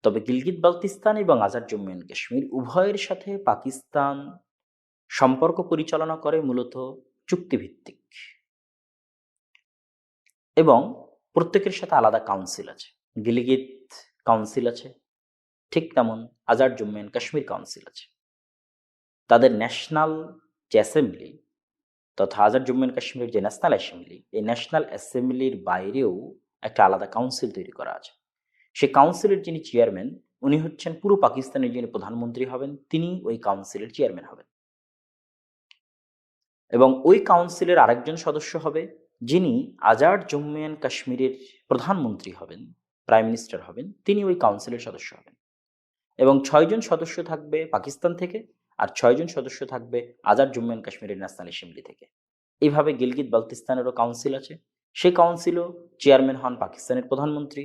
তবে গিলগিত বালতিস্তান এবং আজাদ জম্মু অ্যান্ড কাশ্মীর উভয়ের সাথে পাকিস্তান সম্পর্ক পরিচালনা করে মূলত চুক্তিভিত্তিক এবং প্রত্যেকের সাথে আলাদা কাউন্সিল আছে। গিলগিত কাউন্সিল আছে, ঠিক তেমন আজাদ জম্মু অ্যান্ড কাশ্মীর কাউন্সিল আছে। তাদের ন্যাশনাল যে অ্যাসেম্বলি তথা আজাদ জম্মু অ্যান্ড কাশ্মীরের যে ন্যাশনাল অ্যাসেম্বলি, এই ন্যাশনাল অ্যাসেম্বলির বাইরেও একটা আলাদা কাউন্সিল তৈরি করা আছে। সেই কাউন্সিলের যিনি চেয়ারম্যান, উনি হচ্ছেন পুরো পাকিস্তানের যিনি প্রধানমন্ত্রী হবেন, তিনি ওই কাউন্সিলের চেয়ারম্যান হবেন। এবং ওই কাউন্সিলের আরেকজন সদস্য হবে যিনি আজাদ জম্মু অ্যান্ড কাশ্মীরের প্রধানমন্ত্রী হবেন, প্রাইম মিনিস্টার হবেন, তিনি ওই কাউন্সিলের সদস্য হবেন। এবং 6 জন সদস্য থাকবে পাকিস্তান থেকে আর 6 জন সদস্য থাকবে আজাদ জম্মু অ্যান্ড কাশ্মীরের ন্যাশনাল অ্যাসেম্বলি থেকে। এইভাবে গিলগিত বালতিস্তানেরও কাউন্সিল আছে। সেই কাউন্সিলও চেয়ারম্যান হন পাকিস্তানের প্রধানমন্ত্রী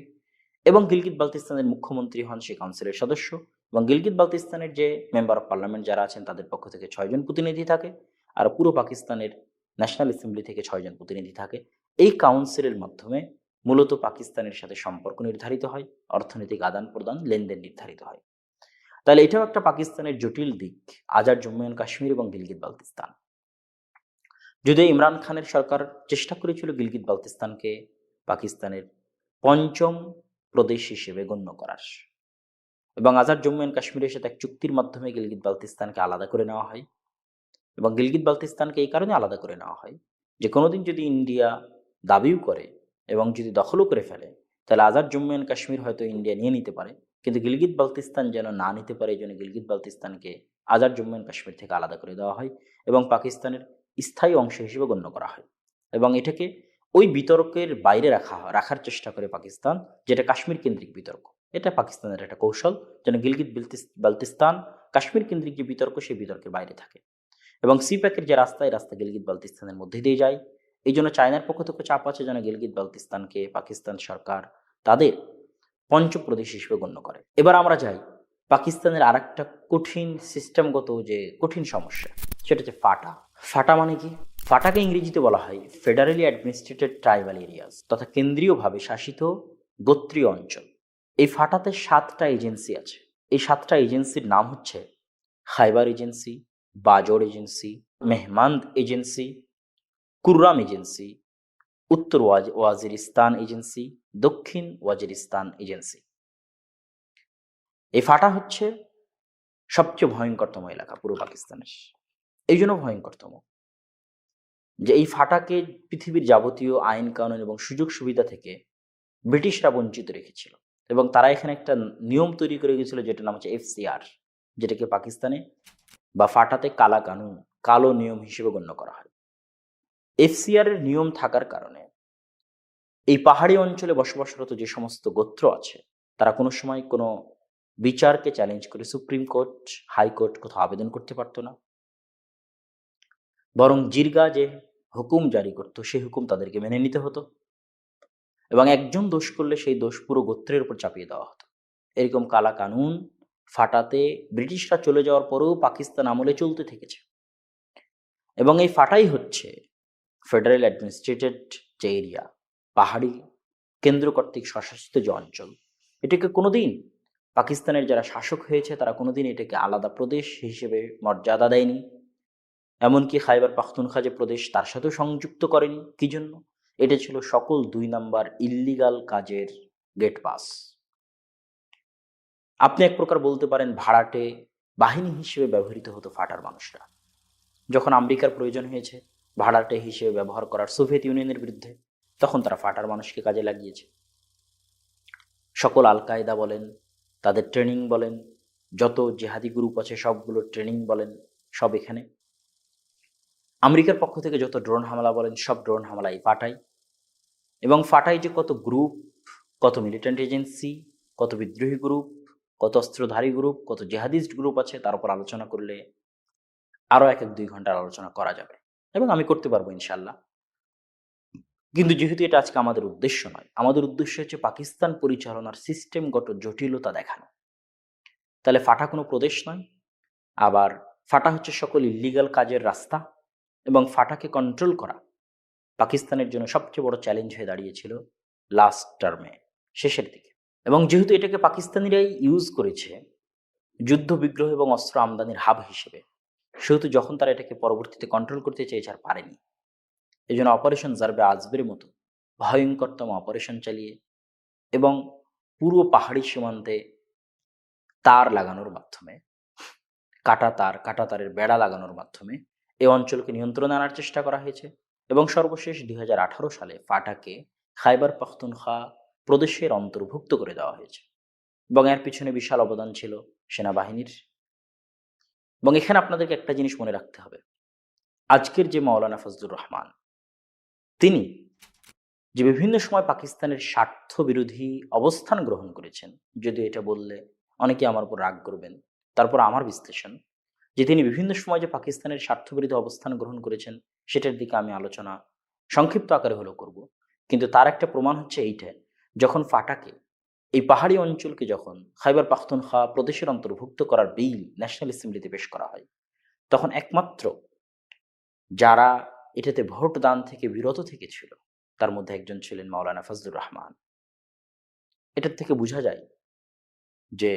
এবং গিলগিত বালতিস্তানের মুখ্যমন্ত্রী হন সেই কাউন্সিলের সদস্য। এবং গিলগিত বালতিস্তানের যে মেম্বার অফ পার্লামেন্ট যারা আছেন তাদের পক্ষ থেকে 6 জন প্রতিনিধি থাকে আর পুরো পাকিস্তানের ন্যাশনাল অ্যাসেম্বলি থেকে 6 জন প্রতিনিধি থাকে। এই কাউন্সিলের মাধ্যমে মূলত পাকিস্তানের সাথে সম্পর্ক নির্ধারিত হয়, অর্থনৈতিক আদান প্রদান লেনদেন নির্ধারিত হয়। তাহলে এটাও একটা পাকিস্তানের জটিল দিক, আজাদ জম্মু অ্যান্ড কাশ্মীর এবং গিলগিত বালতিস্তান। যদিও ইমরান খানের সরকার চেষ্টা করেছিল গিলগিত বালতিস্তানকে পাকিস্তানের 5ম প্রদেশ হিসেবে গণ্য করার, এবং আজাদ জম্মু অ্যান্ড কাশ্মীরের সাথে এক চুক্তির মাধ্যমে গিলগিত বালতিস্তানকে আলাদা করে নেওয়া হয়। এবং গিলগিত বালতিস্তানকে এই কারণে আলাদা করে নেওয়া হয় যে কোনোদিন যদি ইন্ডিয়া দাবিও করে এবং যদি দখলও করে ফেলে, তাহলে আজাদ জম্মু অ্যান্ড কাশ্মীর হয়তো ইন্ডিয়া নিয়ে নিতে পারে, কিন্তু গিলগিত বালতিস্তান যেন না নিতে পারে, এই জন্য গিলগিত বালতিস্তানকে আজাদ জম্মু অ্যান্ড কাশ্মীর থেকে আলাদা করে দেওয়া হয় এবং পাকিস্তানের স্থায়ী অংশ হিসেবে গণ্য করা হয়। এবং এটাকে ওই বিতর্কের বাইরে রাখার চেষ্টা করে পাকিস্তান, যেটা কাশ্মীর কেন্দ্রিক বিতর্ক। এটা পাকিস্তানের একটা কৌশল, যেন গিলগিত বালতিস্তান কাশ্মীর কেন্দ্রিক যে বিতর্ক, সেই বিতর্কের বাইরে থাকে। এবং সিপ্যাকের যে রাস্তা, এই রাস্তা গিলগিত বালতিস্তানের মধ্যে দিয়ে যায়। এই জন্য চায়নার পক্ষ থেকে চাপ আছে যেন গিলগিত বালতিস্তানকে পাকিস্তান সরকার তাদের পঞ্চম প্রদেশ হিসেবে গণ্য করে। এবার আমরা যাই পাকিস্তানের আর একটা কঠিন সিস্টেমগত যে কঠিন সমস্যা, সেটা হচ্ছে ফাটা। ফাটা মানে কি? ফাটাকে ইংরেজিতে বলা হয় ফেডারেলি অ্যাডমিনিস্ট্রেটেড ট্রাইবাল এরিয়াস, তথা কেন্দ্রীয়ভাবে শাসিত গোত্রীয় অঞ্চল। এই ফাটাতে 7টা এজেন্সি আছে। এই 7টা এজেন্সির নাম হচ্ছে খাইবার এজেন্সি, বাজর এজেন্সি, মেহমান্দ এজেন্সি, কুররাম এজেন্সি, উত্তর ওয়াজিরিস্তান এজেন্সি, দক্ষিণ ওয়াজিরিস্তান এজেন্সি। এই ফাটা হচ্ছে সবচেয়ে ভয়ঙ্করতম এলাকা পুরো পাকিস্তানের। এই জন্য ভয়ঙ্করতম যে এই ফাটাকে পৃথিবীর যাবতীয় আইন কানুন এবং সুযোগ সুবিধা থেকে ব্রিটিশরা বঞ্চিত রেখেছিল। এবং তারা এখানে একটা নিয়ম তৈরি করে গেছিল, যেটার নাম হচ্ছে FCR, যেটাকে পাকিস্তানে বা ফাটাতে কালা কানুন, কালো নিয়ম হিসেবে গণ্য করা হয়। FCR এর নিয়ম থাকার কারণে এই পাহাড়ি অঞ্চলে বসবাসরত যে সমস্ত গোত্র আছে, তারা কোনো সময় কোনো বিচারকে চ্যালেঞ্জ করে সুপ্রিম কোর্ট, হাইকোর্ট কোথাও আবেদন করতে পারতো না। বরং জিরগা যে হুকুম জারি করত, সেই হুকুম তাদেরকে মেনে নিতে হতো এবং একজন দোষ করলে সেই দোষ পুরো গোত্রের উপর চাপিয়ে দেওয়া হতো। এরকম কালা কানুন ফাটাতে ব্রিটিশরা চলে যাওয়ার পরেও পাকিস্তান আমলে চলতে থেকেছে। এবং এই ফাটাই হচ্ছে ফেডারেল অ্যাডমিনিস্ট্রেটেড যে এরিয়া, পাহাড়ি কেন্দ্র কর্তৃক স্বশাসিত যে অঞ্চল, এটাকে কোনোদিন পাকিস্তানের যারা শাসক হয়েছে তারা কোনোদিন এটাকে আলাদা প্রদেশ হিসেবে মর্যাদা দেয়নি। এমনকি খাইবার পাখতুনখা যে প্রদেশ, তার সাথেও সংযুক্ত করেনি। কি জন্য? এটা ছিল সকল 2 নাম্বার ইল্লিগাল কাজের গেট পাস। আপনি এক প্রকার বলতে পারেন ভাড়াটে বাহিনী হিসেবে ব্যবহৃত হতো ফাটার মানুষরা। যখন আমেরিকার প্রয়োজন হয়েছে ভাড়াটে হিসেবে ব্যবহার করার সোভিয়েত ইউনিয়নের বিরুদ্ধে, তখন তারা ফাটার মানুষকে কাজে লাগিয়েছে। সকল আল কায়দা বলেন, তাদের ট্রেনিং বলেন, যত জেহাদি গ্রুপ আছে সবগুলোর ট্রেনিং বলেন, সব এখানে। আমেরিকার পক্ষ থেকে যত ড্রোন হামলা বলেন, সব ড্রোন হামলা এই ফাটাই। এবং ফাটাই যে কত গ্রুপ, কত মিলিটেন্ট এজেন্সি, কত বিদ্রোহী গ্রুপ, কত অস্ত্রধারী গ্রুপ, কত জেহাদিস্ট গ্রুপ আছে, তার উপর আলোচনা করলে আরো 1-2 ঘন্টার আলোচনা করা যাবে এবং আমি করতে পারবো ইনশাল্লাহ। কিন্তু যেহেতু এটা আজকে আমাদের উদ্দেশ্য নয়, আমাদের উদ্দেশ্য হচ্ছে পাকিস্তান পরিচালনার সিস্টেমগত জটিলতা দেখানো। তাহলে ফাটা কোনো প্রদেশ নয়, আবার ফাটা হচ্ছে সকল ইল্লিগাল কাজের রাস্তা। এবং ফাটাকে কন্ট্রোল করা পাকিস্তানের জন্য সবচেয়ে বড় চ্যালেঞ্জ হয়ে দাঁড়িয়েছিল লাস্ট টার্মে, শেষের দিকে। এবং যেহেতু এটাকে পাকিস্তানিরাই ইউজ করেছে যুদ্ধ বিগ্রহ এবং অস্ত্র আমদানির হাব হিসেবে, সেহেতু যখন তারা এটাকে পরবর্তীতে কন্ট্রোল করতে চেয়েছে আর পারেনি। এই জন্য অপারেশন জারবে আজবের মতো ভয়ঙ্করতম অপারেশন চালিয়ে এবং পুরো পাহাড়ি সীমান্তে তার লাগানোর মাধ্যমে, কাটা তারের বেড়া লাগানোর মাধ্যমে এই অঞ্চলকে নিয়ন্ত্রণে আনার চেষ্টা করা হয়েছে। এবং সর্বশেষ 2018 সালে ফাটাকে খাইবার পাখতুনখা প্রদেশের অন্তর্ভুক্ত করে দেওয়া হয়েছে। এবং এর পিছনে বিশাল অবদান ছিল সেনাবাহিনীর। এবং এখানে আপনাদেরকে একটা জিনিস মনে রাখতে হবে, আজকের যে মাওলানা ফজলুর রহমান, তিনি যে বিভিন্ন সময় পাকিস্তানের স্বার্থ বিরোধী অবস্থান গ্রহণ করেছেন, যদিও এটা বললে অনেকে আমার উপর রাগ করবেন, তারপর আমার বিশ্লেষণ যে তিনি বিভিন্ন সময় যে পাকিস্তানের স্বার্থবিরোধী অবস্থান গ্রহণ করেছেন, সেটার দিকে আমি আলোচনা সংক্ষিপ্ত আকারে হলেও করব। কিন্তু তার একটা প্রমাণ হচ্ছে এইটা, যখন ফাটাকে, এই পাহাড়ি অঞ্চলকে যখন খাইবার পাখতুনখা প্রদেশের অন্তর্ভুক্ত করার বিল ন্যাশনাল অ্যাসেম্বলিতে পেশ করা হয়, তখন একমাত্র যারা এটাতে ভোট দান থেকে বিরত থেকেছিল তার মধ্যে একজন ছিলেন মাওলানা ফজলুর রহমান। এটার থেকে বোঝা যায় যে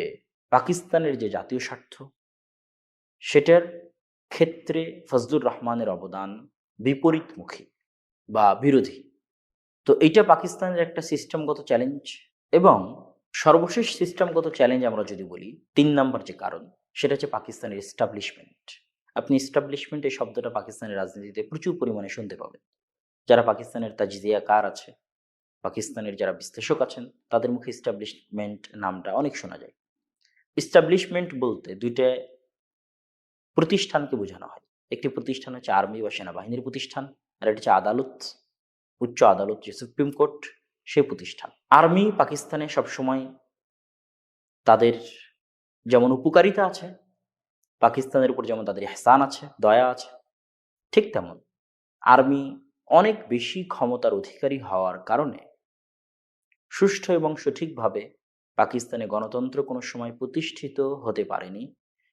পাকিস্তানের যে জাতীয় স্বার্থ, সেটার ক্ষেত্রে ফজলুর রহমানের অবদান বিপরীতমুখী বা বিরোধী। তো এইটা পাকিস্তানের একটা সিস্টেমগত চ্যালেঞ্জ। এবং সর্বশেষ সিস্টেমগত চ্যালেঞ্জ আমরা যদি বলি, ৩ নাম্বার যে কারণ সেটা হচ্ছে পাকিস্তানের এস্টাবলিশমেন্ট। আপনি এস্টাবলিশমেন্ট এই শব্দটা পাকিস্তানের রাজনীতিতে প্রচুর পরিমাণে শুনতে পাবেন। যারা পাকিস্তানের তাজজিয়াকার আছে, পাকিস্তানের যারা বিশ্লেষক আছেন, তাদের মুখে এস্টাবলিশমেন্ট নামটা অনেক শোনা যায়। এস্টাবলিশমেন্ট বলতে ২টা প্রতিষ্ঠানকে বোঝানো হয়। একটি প্রতিষ্ঠান হচ্ছে আর্মি বা সেনাবাহিনীর প্রতিষ্ঠান, আর এটা হচ্ছে আদালত, উচ্চ আদালত যে সুপ্রিম কোর্ট, সেই প্রতিষ্ঠান। আর্মি পাকিস্তানে সবসময় তাদের যেমন উপকারিতা আছে, পাকিস্তানের উপর যেমন তাদের ইহসান আছে, দয়া আছে, ঠিক তেমন আর্মি অনেক বেশি ক্ষমতার অধিকারী হওয়ার কারণে সুষ্ঠু এবং সঠিকভাবে পাকিস্তানে গণতন্ত্র কোনো সময় প্রতিষ্ঠিত হতে পারেনি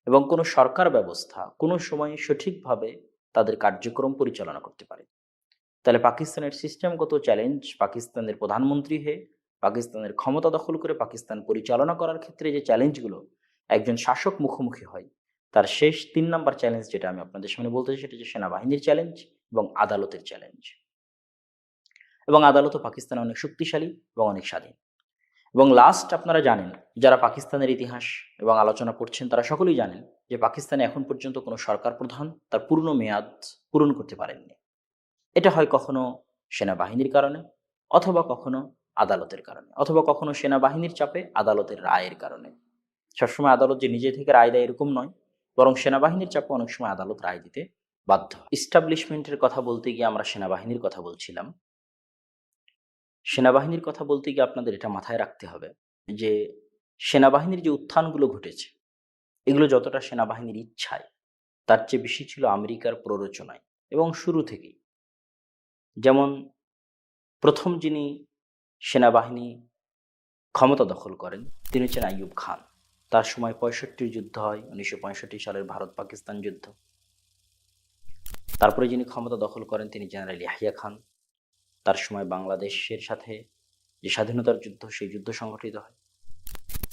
এবং কোনো সরকার ব্যবস্থা কোনো সময় সঠিকভাবে তাদের কার্যক্রম পরিচালনা করতে পারে। তাহলে পাকিস্তানের সিস্টেমগত চ্যালেঞ্জ, পাকিস্তানের প্রধানমন্ত্রী হয়ে পাকিস্তানের ক্ষমতা দখল করে পাকিস্তান পরিচালনা করার ক্ষেত্রে যে চ্যালেঞ্জগুলো একজন শাসক মুখোমুখি হয়, তার শেষ ৩ নাম্বার চ্যালেঞ্জ যেটা আমি আপনাদের সামনে বলতে চাই সেটা হচ্ছে সেনাবাহিনীর চ্যালেঞ্জ এবং আদালতের চ্যালেঞ্জ। এবং আদালতও পাকিস্তানে অনেক শক্তিশালী এবং অনেক স্বাধীন। এবং লাস্ট আপনারা জানেন, যারা পাকিস্তানের ইতিহাস এবং আলোচনা করছেন তারা সকলেই জানেন যে পাকিস্তানে এখন পর্যন্ত কোনো সরকার প্রধান তার পূর্ণ মেয়াদ পূরণ করতে পারেননি। এটা হয় কখনো সেনাবাহিনীর কারণে, অথবা কখনো আদালতের কারণে, অথবা কখনো সেনাবাহিনীর চাপে আদালতের রায়ের কারণে। সবসময় আদালত যে নিজে থেকে রায় দেয় এরকম নয়, বরং সেনাবাহিনীর চাপে অনেক সময় আদালত রায় দিতে বাধ্য হয়। ইস্টাবলিশমেন্টের কথা বলতে গিয়ে আমরা সেনাবাহিনীর কথা বলছিলাম। সেনাবাহিনীর কথা বলতে গিয়ে আপনাদের এটা মাথায় রাখতে হবে যে সেনাবাহিনীর যে উত্থানগুলো ঘটেছে, এগুলো যতটা সেনাবাহিনীর ইচ্ছায়, তার চেয়ে বেশি ছিল আমেরিকার প্ররোচনায় এবং শুরু থেকেই। যেমন প্রথম যিনি সেনাবাহিনী ক্ষমতা দখল করেন তিনি হচ্ছেন আইয়ুব খান। তার সময় 65 যুদ্ধ হয়, 1965 সালের ভারত পাকিস্তান যুদ্ধ। তারপরে যিনি ক্ষমতা দখল করেন তিনি জেনারেল ইয়াহিয়া খান। তার সময় বাংলাদেশের সাথে যে স্বাধীনতার যুদ্ধ, সেই যুদ্ধ সংগঠিত হয়।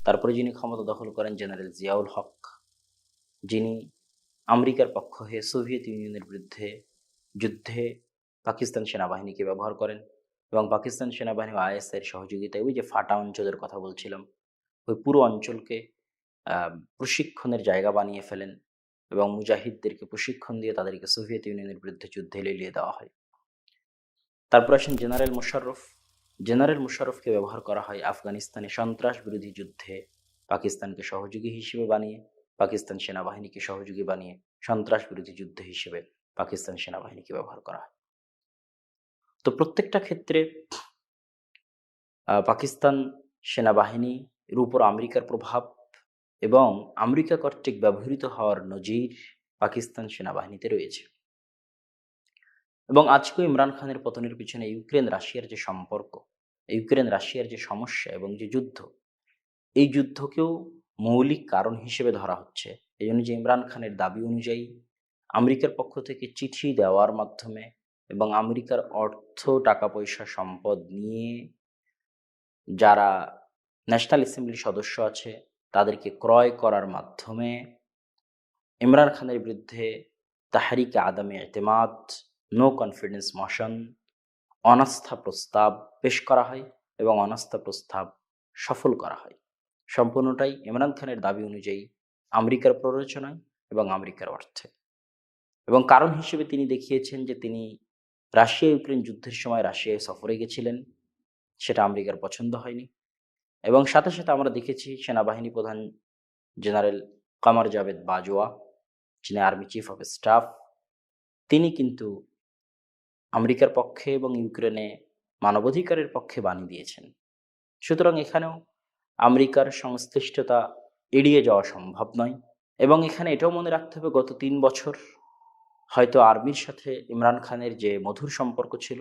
তারপরে যিনি ক্ষমতা দখল করেন জেনারেল জিয়াউল হক, যিনি আমেরিকার পক্ষ হয়ে সোভিয়েত ইউনিয়নের বিরুদ্ধে যুদ্ধে পাকিস্তান সেনাবাহিনীকে ব্যবহার করেন এবং পাকিস্তান সেনাবাহিনী ও আইএসআইয়ের সহযোগিতায় ওই যে ফাটা অঞ্চলের কথা বলছিলাম, ওই পুরো অঞ্চলকে প্রশিক্ষণের জায়গা বানিয়ে ফেলেন এবং মুজাহিদদেরকে প্রশিক্ষণ দিয়ে তাদেরকে সোভিয়েত ইউনিয়নের বিরুদ্ধে যুদ্ধে লেলিয়ে দেওয়া হয়। তারপর আসেন জেনারেল মুশাররফ। জেনারেল মুশাররফকে ব্যবহার করা হয় আফগানিস্তানে সন্ত্রাস বিরোধী যুদ্ধে পাকিস্তানকে সহযোগী হিসেবে বানিয়ে, পাকিস্তান সেনাবাহিনীকে সহযোগী বানিয়ে সন্ত্রাস বিরোধী যুদ্ধ হিসেবে পাকিস্তান সেনাবাহিনীকে ব্যবহার করা হয়। তো প্রত্যেকটা ক্ষেত্রে পাকিস্তান সেনাবাহিনীর উপর আমেরিকার প্রভাব এবং আমেরিকা কর্তৃক ব্যবহৃত হওয়ার নজির পাকিস্তান সেনাবাহিনীতে রয়েছে। এবং আজকেও ইমরান খানের পতনের পিছনে ইউক্রেন রাশিয়ার যে সম্পর্ক, ইউক্রেন রাশিয়ার যে সমস্যা এবং যে যুদ্ধ, এই যুদ্ধকেও মৌলিক কারণ হিসেবে ধরা হচ্ছে। এই জন্য যে ইমরান খানের দাবি অনুযায়ী আমেরিকার পক্ষ থেকে চিঠি দেওয়ার মাধ্যমে এবং আমেরিকার অর্থ, টাকা পয়সা, সম্পদ নিয়ে যারা ন্যাশনাল অ্যাসেম্বলির সদস্য আছে তাদেরকে ক্রয় করার মাধ্যমে ইমরান খানের বিরুদ্ধে তাহরিকে আদামে এতেমাদ, নো কনফিডেন্স মোশন, অনাস্থা প্রস্তাব পেশ করা হয় এবং অনাস্থা প্রস্তাব সফল করা হয়। সম্পূর্ণটাই ইমরান খানের দাবি অনুযায়ী আমেরিকার প্ররোচনায় এবং আমেরিকার অর্থে। এবং কারণ হিসেবে তিনি দেখিয়েছেন যে তিনি রাশিয়া ইউক্রেন যুদ্ধের সময় রাশিয়ায় সফরে গেছিলেন, সেটা আমেরিকার পছন্দ হয়নি। এবং সাথে সাথে আমরা দেখেছি সেনাবাহিনী প্রধান জেনারেল কামার জাভেদ বাজওয়া, যিনি আর্মি চিফ অফ স্টাফ, তিনি কিন্তু আমেরিকার পক্ষে এবং ইউক্রেনে মানবাধিকারের পক্ষে বাণী দিয়েছেন। সুতরাং এখানেও আমেরিকার সংশ্লিষ্টতা এড়িয়ে যাওয়া সম্ভব নয়। এবং এখানে এটাও মনে রাখতে হবে, গত 3 বছর হয়তো আর্মির সাথে ইমরান খানের যে মধুর সম্পর্ক ছিল,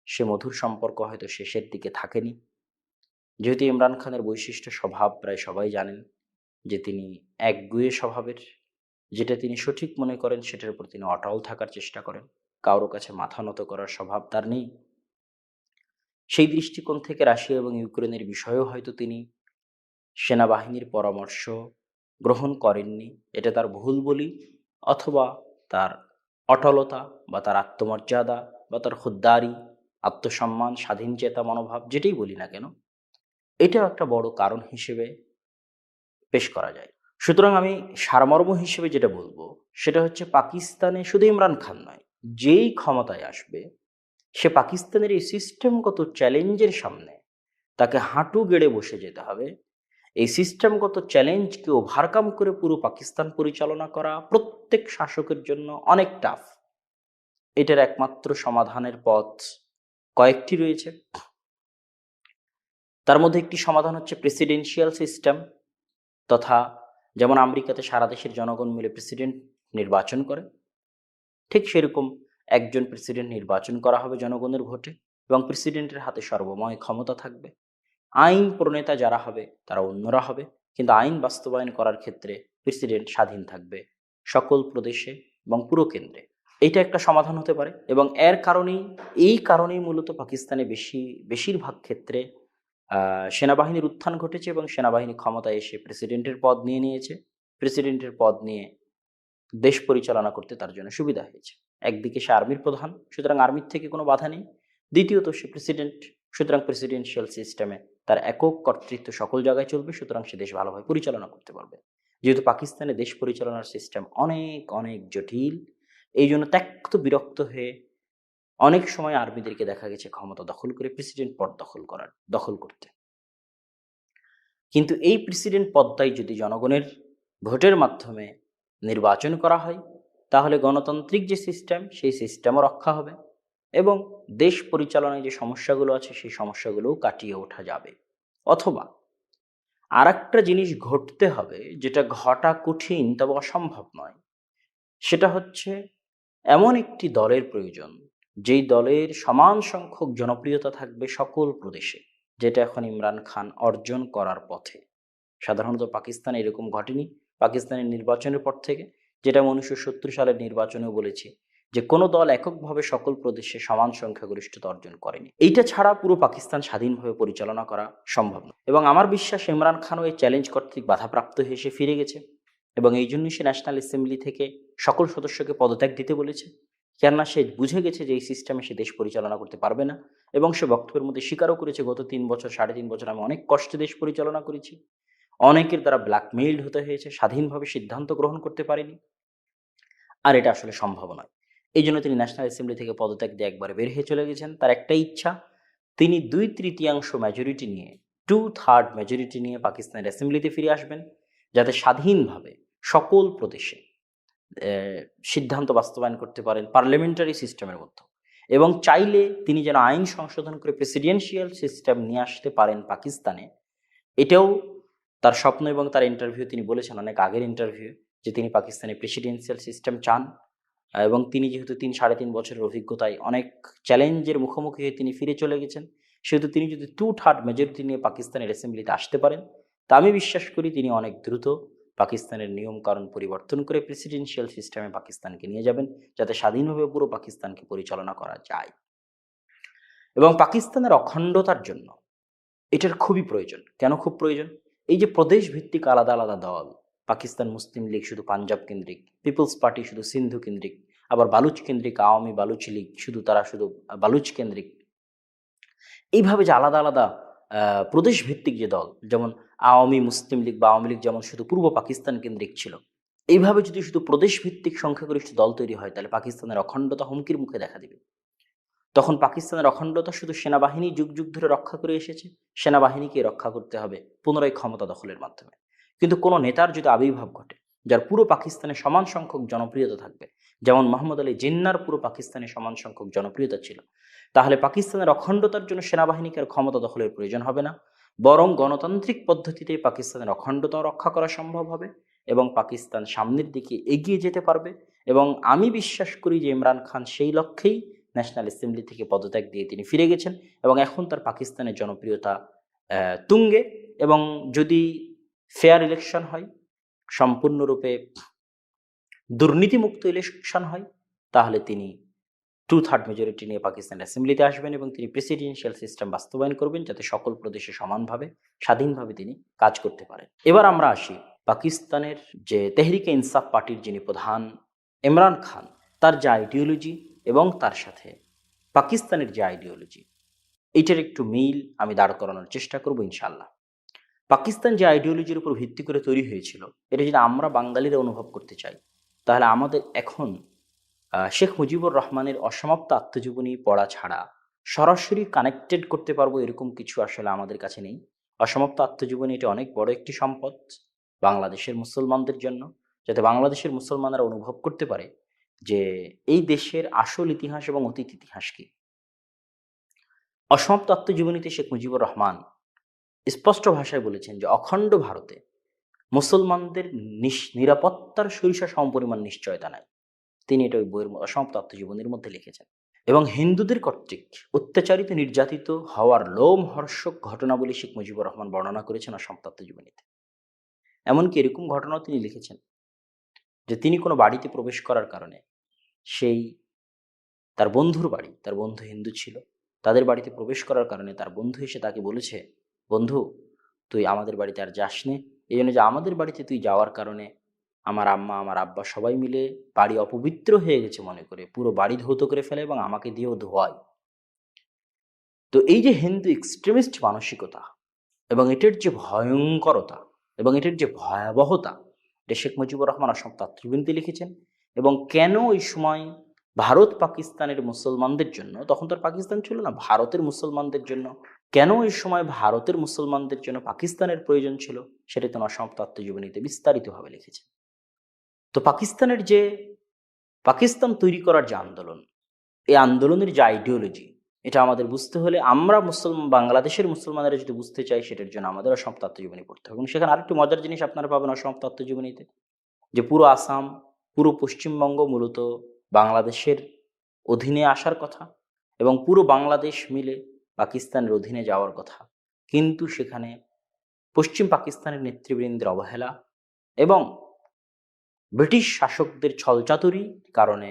সে মধুর সম্পর্ক হয়তো শেষের দিকে থাকেনি। যেহেতু ইমরান খানের বৈশিষ্ট্য স্বভাব প্রায় সবাই জানেন যে তিনি একগুঁয়ে স্বভাবের, যেটা তিনি সঠিক মনে করেন সেটার উপর তিনি অটল থাকার চেষ্টা করেন, কারোর কাছে মাথা নত করার স্বভাব তার নেই। সেই দৃষ্টিকোণ থেকে রাশিয়া এবং ইউক্রেনের বিষয়েও হয়তো তিনি সেনাবাহিনীর পরামর্শ গ্রহণ করেননি। এটা তার ভুল বলি, অথবা তার অটলতা বা তার আত্মমর্যাদা বা তার খুদ্দারি, আত্মসম্মান, স্বাধীন চেতা মনোভাব, যেটাই বলি না কেন, এটাও একটা বড় কারণ হিসেবে পেশ করা যায়। সুতরাং আমি সারমর্ম হিসেবে যেটা বলবো সেটা হচ্ছে, পাকিস্তানে শুধু ইমরান খান নয়, যেই ক্ষমতায় আসবে সে পাকিস্তানের এই সিস্টেমগত চ্যালেঞ্জের সামনে তাকে হাঁটু গেড়ে বসে যেতে হবে। এই সিস্টেমগত চ্যালেঞ্জকে ওভারকাম করে পুরো পাকিস্তান পরিচালনা করা প্রত্যেক শাসকের জন্য অনেক টাফ। এটার একমাত্র সমাধানের পথ কয়েকটি রয়েছে। তার মধ্যে একটি সমাধান হচ্ছে প্রেসিডেন্সিয়াল সিস্টেম, তথা যেমন আমেরিকাতে সারা দেশের জনগণ মিলে প্রেসিডেন্ট নির্বাচন করে, ঠিক সেরকম একজন প্রেসিডেন্ট নির্বাচন করা হবে জনগণের ভোটে, এবং প্রেসিডেন্টের হাতে সর্বময় ক্ষমতা থাকবে। আইন প্রণেতা যারা হবে তারা অন্যরা হবে, কিন্তু আইন বাস্তবায়ন করার ক্ষেত্রে প্রেসিডেন্ট স্বাধীন থাকবে সকল প্রদেশে এবং পুরো কেন্দ্রে। এটা একটা সমাধান হতে পারে, এবং এই কারণেই মূলত পাকিস্তানে বেশিরভাগ ক্ষেত্রে সেনাবাহিনীর উত্থান ঘটেছে এবং সেনাবাহিনী ক্ষমতায় এসে প্রেসিডেন্টের পদ নিয়ে নিয়েছে। প্রেসিডেন্টের পদ নিয়ে দেশ পরিচালনা করতে তার জন্য সুবিধা হয়েছে। একদিকে সে আর্মির প্রধান, সুতরাং আর্মির থেকে কোনো বাধা নেই। দ্বিতীয়ত সে প্রেসিডেন্ট, সুতরাং প্রেসিডেন্সিয়াল সিস্টেমে তার একক কর্তৃত্ব সকল জায়গায় চলবে, সুতরাং সে দেশ ভালোভাবে পরিচালনা করতে পারবে। যেহেতু পাকিস্তানে দেশ পরিচালনার সিস্টেম অনেক অনেক জটিল, এই জন্য ত্যক্ত বিরক্ত হয়ে অনেক সময় আর্মিদেরকে দেখা গেছে ক্ষমতা দখল করে প্রেসিডেন্ট পদ দখল করতে। কিন্তু এই প্রেসিডেন্ট পদটাই যদি জনগণের ভোটের মাধ্যমে নির্বাচন করা হয়, তাহলে গণতান্ত্রিক যে সিস্টেম সেই সিস্টেমও রক্ষা হবে এবং দেশ পরিচালনায় যে সমস্যাগুলো আছে সেই সমস্যাগুলোও কাটিয়ে ওঠা যাবে। অথবা আর একটা জিনিস ঘটতে হবে, যেটা ঘটা কঠিন তবে অসম্ভব নয়, সেটা হচ্ছে এমন একটি দলের প্রয়োজন যেই দলের সমান সংখ্যক জনপ্রিয়তা থাকবে সকল প্রদেশে, যেটা এখন ইমরান খান অর্জন করার পথে। সাধারণত পাকিস্তানে এরকম ঘটেনি। পাকিস্তানের নির্বাচনের পর থেকে, যেটা আমি 1970 সালের নির্বাচনেও বলেছি, যে কোনো দল এককভাবে সকল প্রদেশে সমান সংখ্যাগরিষ্ঠতা অর্জন করেনি। এইটা ছাড়া পুরো পাকিস্তান স্বাধীনভাবে পরিচালনা করা সম্ভব নয়, এবং আমার বিশ্বাস ইমরান খানও এই চ্যালেঞ্জ কর্তৃক বাধাপ্রাপ্ত হয়ে এসে ফিরে গেছে, এবং এই জন্যই সে ন্যাশনাল অ্যাসেম্বলি থেকে সকল সদস্যকে পদত্যাগ দিতে বলেছে। কেননা সে বুঝে গেছে যে এই সিস্টেমে সে দেশ পরিচালনা করতে পারবে না, এবং সে বক্তব্যের মধ্যে স্বীকারও করেছে, গত 3-3.5 বছর আমি অনেক কষ্টে দেশ পরিচালনা করেছি, অনেকের দ্বারা ব্ল্যাকমেইলড হতে হয়েছে, স্বাধীনভাবে সিদ্ধান্ত গ্রহণ করতে পারেনি, আর এটা আসলে সম্ভব নয়। এই জন্য তিনি ন্যাশনাল অ্যাসেম্বলি থেকে পদত্যাগ দিয়ে একবারে বের হয়ে চলে গেছেন। তার একটাই ইচ্ছা, তিনি 2/3 মেজরিটি নিয়ে, 2/3 মেজরিটি নিয়ে পাকিস্তানের অ্যাসেম্বলিতে ফিরে আসবেন, যাতে স্বাধীনভাবে সকল প্রদেশে সিদ্ধান্ত বাস্তবায়ন করতে পারেন পার্লামেন্টারি সিস্টেমের মধ্যে, এবং চাইলে তিনি যেন আইন সংশোধন করে প্রেসিডেন্সিয়াল সিস্টেম নিয়ে আসতে পারেন পাকিস্তানে। এটাও তার স্বপ্ন, এবং তার ইন্টারভিউ তিনি বলেছেন, অনেক আগের ইন্টারভিউ, যে তিনি পাকিস্তানে প্রেসিডেন্সিয়াল সিস্টেম চান। এবং তিনি যেহেতু 3-3.5 বছরের অভিজ্ঞতায় অনেক চ্যালেঞ্জের মুখোমুখি হয়ে তিনি ফিরে চলে গেছেন, সেহেতু তিনি যদি 2/3 মেজরিটি নিয়ে পাকিস্তানের অ্যাসেম্বলিতে আসতে পারেন, তা আমি বিশ্বাস করি তিনি অনেক দ্রুত পাকিস্তানের নিয়মকানুন পরিবর্তন করে প্রেসিডেন্সিয়াল সিস্টেমে পাকিস্তানকে নিয়ে যাবেন, যাতে স্বাধীনভাবে পুরো পাকিস্তানকে পরিচালনা করা যায়। এবং পাকিস্তানের অখণ্ডতার জন্য এটার খুবই প্রয়োজন। কেন খুব প্রয়োজন? এই যে প্রদেশ ভিত্তিক আলাদা আলাদা দল, পাকিস্তান মুসলিম লীগ শুধু পাঞ্জাব কেন্দ্রিক, পিপলস পার্টি শুধু সিন্ধু কেন্দ্রিক, আবার বালুচ কেন্দ্রিক আওয়ামী বালুচ লীগ শুধু বালুচ কেন্দ্রিক, এইভাবে যে আলাদা আলাদা প্রদেশ ভিত্তিক যে দল, যেমন আওয়ামী মুসলিম লীগ বা আওয়ামী লীগ যেমন শুধু পূর্ব পাকিস্তান কেন্দ্রিক ছিল, এইভাবে যদি শুধু প্রদেশ ভিত্তিক সংখ্যাগরিষ্ঠ দল তৈরি হয়, তাহলে পাকিস্তানের অখণ্ডতা হুমকির মুখে দেখা দিবে। তখন পাকিস্তানের অখণ্ডতা শুধু সেনাবাহিনী যুগ যুগ ধরে রক্ষা করে এসেছে, সেনাবাহিনীকে রক্ষা করতে হবে পুনরায় ক্ষমতা দখলের মাধ্যমে। কিন্তু কোনো নেতার যদি আবির্ভাব ঘটে যার পুরো পাকিস্তানে সমান সংখ্যক জনপ্রিয়তা থাকবে, যেমন মোহাম্মদ আলী জিন্নার পুরো পাকিস্তানে সমান সংখ্যক জনপ্রিয়তা ছিল, তাহলে পাকিস্তানের অখণ্ডতার জন্য সেনাবাহিনীকে আর ক্ষমতা দখলের প্রয়োজন হবে না, বরং গণতান্ত্রিক পদ্ধতিতে পাকিস্তানের অখণ্ডতাও রক্ষা করা সম্ভব হবে এবং পাকিস্তান সামনের দিকে এগিয়ে যেতে পারবে। এবং আমি বিশ্বাস করি যে ইমরান খান সেই লক্ষ্যেই ন্যাশনাল অ্যাসেম্বলি থেকে পদত্যাগ দিয়ে তিনি ফিরে গেছেন, এবং এখন তার পাকিস্তানের জনপ্রিয়তা তুঙ্গে। এবং যদি ফেয়ার ইলেকশন হয়, সম্পূর্ণরূপে দুর্নীতিমুক্ত ইলেকশন হয়, তাহলে তিনি 2/3 মেজরিটি নিয়ে পাকিস্তান অ্যাসেম্বলিতে আসবেন এবং তিনি প্রেসিডেন্সিয়াল সিস্টেম বাস্তবায়ন করবেন, যাতে সকল প্রদেশে সমানভাবে স্বাধীনভাবে তিনি কাজ করতে পারেন। এবার আমরা আসি পাকিস্তানের যে তেহরিকে ইনসাফ পার্টির যিনি প্রধান ইমরান খান, তার যে আইডিওলজি এবং তার সাথে পাকিস্তানের যে আইডিওলজি, এইটার একটু মিল আমি দাঁড় করানোর চেষ্টা করবো ইনশাল্লাহ। পাকিস্তান যে আইডিওলজির উপর ভিত্তি করে তৈরি হয়েছিল, এটা যদি আমরা বাঙালিরা অনুভব করতে চাই, তাহলে আমাদের এখন শেখ মুজিবুর রহমানের অসমাপ্ত আত্মজীবনী পড়া ছাড়া সরাসরি কানেক্টেড করতে পারবো এরকম কিছু আসলে আমাদের কাছে নেই। অসমাপ্ত আত্মজীবনী এটা অনেক বড় একটি সম্পদ বাংলাদেশের মুসলমানদের জন্য, যাতে বাংলাদেশের মুসলমানরা অনুভব করতে পারে যে এই দেশের আসল ইতিহাস এবং অতীত ইতিহাস কি। অসমাপ্ত আত্মজীবনীতে শেখ মুজিবুর রহমান স্পষ্ট ভাষায় বলেছেন যে অখণ্ড ভারতে মুসলমানদের নিরাপত্তার সরিষা সমপরিমাণ নিশ্চয়তা নাই। তিনি এটা ওই বইয়ের অসমাপ্ত আত্মজীবনীর মধ্যে লিখেছেন। এবং হিন্দুদের কর্তৃক অত্যাচারিত নির্যাতিত হওয়ার লোমহর্ষক ঘটনাবলী শেখ মুজিবুর রহমান বর্ণনা করেছেন অসমাপ্ত আত্মজীবনীতে। এমনকি এরকম ঘটনাও তিনি লিখেছেন যে তিনি কোনো বাড়িতে প্রবেশ করার কারণে সেই তার বন্ধুর বাড়ি, তার বন্ধু হিন্দু ছিল, তাদের বাড়িতে প্রবেশ করার কারণে তার বন্ধু এসে তাকে বলেছে, বন্ধু তুই আমাদের বাড়িতে আর যাস নে, এই জন্য যে আমাদের বাড়িতে তুই যাওয়ার কারণে আমার আম্মা আমার আব্বা সবাই মিলে বাড়ি অপবিত্র হয়ে গেছে মনে করে পুরো বাড়ি ধৌত করে ফেলে এবং আমাকে দিয়েও ধোয়ায়। তো এই যে হিন্দু এক্সট্রিমিস্ট মানসিকতা এবং এটার যে ভয়ঙ্করতা এবং এটার যে ভয়াবহতা, এটা শেখ মুজিবুর রহমান অসমাপ্ত আত্মজীবনীতে লিখেছেন। এবং কেন ওই সময় ভারত পাকিস্তানের মুসলমানদের জন্য, তখন তো আর পাকিস্তান ছিল না, ভারতের মুসলমানদের জন্য কেন ওই সময় ভারতের মুসলমানদের জন্য পাকিস্তানের প্রয়োজন ছিল, সেটা তিনি অসমাপ্ত আত্মজীবনীতে বিস্তারিতভাবে লিখেছেন। তো পাকিস্তান তৈরি করার যে আন্দোলন, এই আন্দোলনের যে আইডিওলজি, এটা আমাদের বুঝতে হলে আমরা বাংলাদেশের মুসলমানেরা যদি বুঝতে চাই, সেটার জন্য আমাদের অসমাপ্ত আত্মজীবনী পড়তে হবে। এবং সেখানে আরেকটি মজার জিনিস আপনারা পাবেন অসমাপ্ত আত্মজীবনীতে, যে পুরো আসাম, পুরো পশ্চিমবঙ্গ মূলত বাংলাদেশের অধীনে আসার কথা এবং পুরো বাংলাদেশ মিলে পাকিস্তানের অধীনে যাওয়ার কথা, কিন্তু সেখানে পশ্চিম পাকিস্তানের নেতৃবৃন্দের অবহেলা এবং ব্রিটিশ শাসকদের ছলচাতুরির কারণে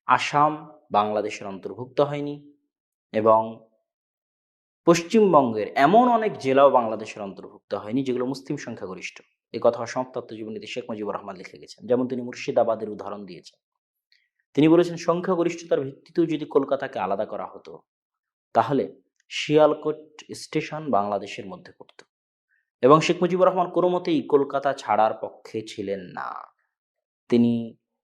আসাম বাংলাদেশের অন্তর্ভুক্ত হয়নি এবং পশ্চিমবঙ্গের এমন অনেক জেলাও বাংলাদেশের অন্তর্ভুক্ত হয়নি যেগুলো মুসলিম সংখ্যাগরিষ্ঠ। এই কথা অসমাপ্ত আত্মজীবনীতে শেখ মুজিবুর রহমান লিখে গেছেন। যেমন তিনি মুর্শিদাবাদের উদাহরণ দিয়েছেন। তিনি বলেছেন সংখ্যাগরিষ্ঠতার ভিত্তিতেও যদি কলকাতাকে আলাদা করা হতো তাহলে শিয়ালকোট স্টেশন বাংলাদেশের মধ্যে পড়ত। এবং শেখ মুজিবুর রহমান কোনো মতেই কলকাতা ছাড়ার পক্ষে ছিলেন না। তিনি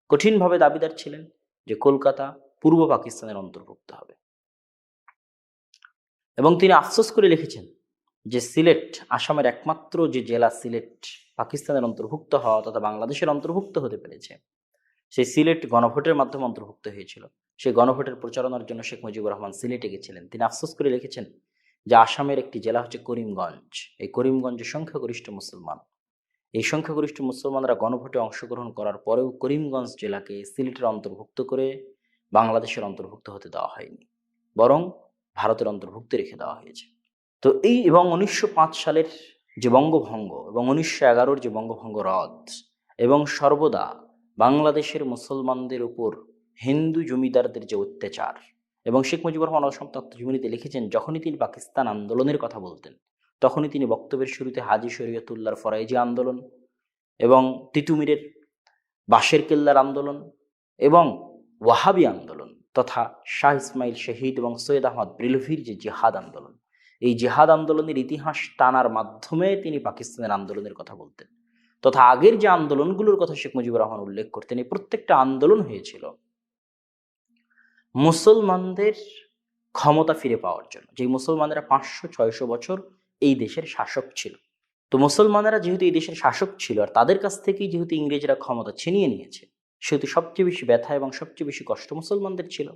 কঠিনভাবে দাবিদার ছিলেন যে কলকাতা পূর্ব পাকিস্তানের অন্তর্ভুক্ত হবে। এবং তিনি আফসোস করে লিখেছেন যে সিলেট, আসামের একমাত্র যে জেলা সিলেট পাকিস্তানের অন্তর্ভুক্ত হওয়া তথা বাংলাদেশের অন্তর্ভুক্ত হতে পেরেছে, সেই সিলেট গণভোটের মাধ্যমে অন্তর্ভুক্ত হয়েছিল। সেই গণভোটের প্রচারণার জন্য শেখ মুজিবুর রহমান সিলেটে গেছিলেন। তিনি আফসোস করে লিখেছেন যে আসামের একটি জেলা হচ্ছে করিমগঞ্জ, এই করিমগঞ্জের সংখ্যাগরিষ্ঠ মুসলমান, এই সংখ্যাগরিষ্ঠ মুসলমানরা গণভোটে অংশগ্রহণ করার পরেও করিমগঞ্জ জেলাকে সিলেটের অন্তর্ভুক্ত করে বাংলাদেশের অন্তর্ভুক্ত হতে দেওয়া হয়নি, বরং ভারতের অন্তর্ভুক্ত রেখে দেওয়া হয়েছে। তো এই এবং 1905 সালের যে বঙ্গভঙ্গ এবং 1911-র যে বঙ্গভঙ্গ রদ এবং সর্বদা বাংলাদেশের মুসলমানদের উপর হিন্দু জমিদারদের যে অত্যাচার, এবং শেখ মুজিবুর রহমান অসমাপ্ত আত্মজীবনীতে লিখেছেন যখনই তিনি পাকিস্তান আন্দোলনের কথা বলতেন তখনই তিনি বক্তব্যের শুরুতে হাজি শরীয়তুল্লাহর ফরাইজি আন্দোলন এবং তিতুমিরের বাঁশের কেল্লার আন্দোলন এবং ওয়াহাবি আন্দোলন তথা শাহ ইসমাইল শহীদ এবং সৈয়দ আহমদ ব্রিলভির যে জিহাদ আন্দোলন, এই জিহাদ আন্দোলনের ইতিহাস টানার মাধ্যমে তিনি পাকিস্তানের আন্দোলনের কথা বলতেন। তথা আগের যে আন্দোলনগুলোর কথা শেখ মুজিবুর রহমান উল্লেখ করতেন, এই প্রত্যেকটা আন্দোলন হয়েছিল মুসলমানদের ক্ষমতা ফিরে পাওয়ার জন্য, যে মুসলমানেরা 500-600 বছর এই দেশের শাসক ছিল। তো মুসলমানেরা যেহেতু এই দেশের শাসক ছিল আর তাদের কাছ থেকেই যেহেতু ইংরেজরা ক্ষমতা ছিনিয়ে নিয়েছে, সেহেতু সবচেয়ে বেশি ব্যথা এবং সবচেয়ে বেশি কষ্ট মুসলমানদের ছিল।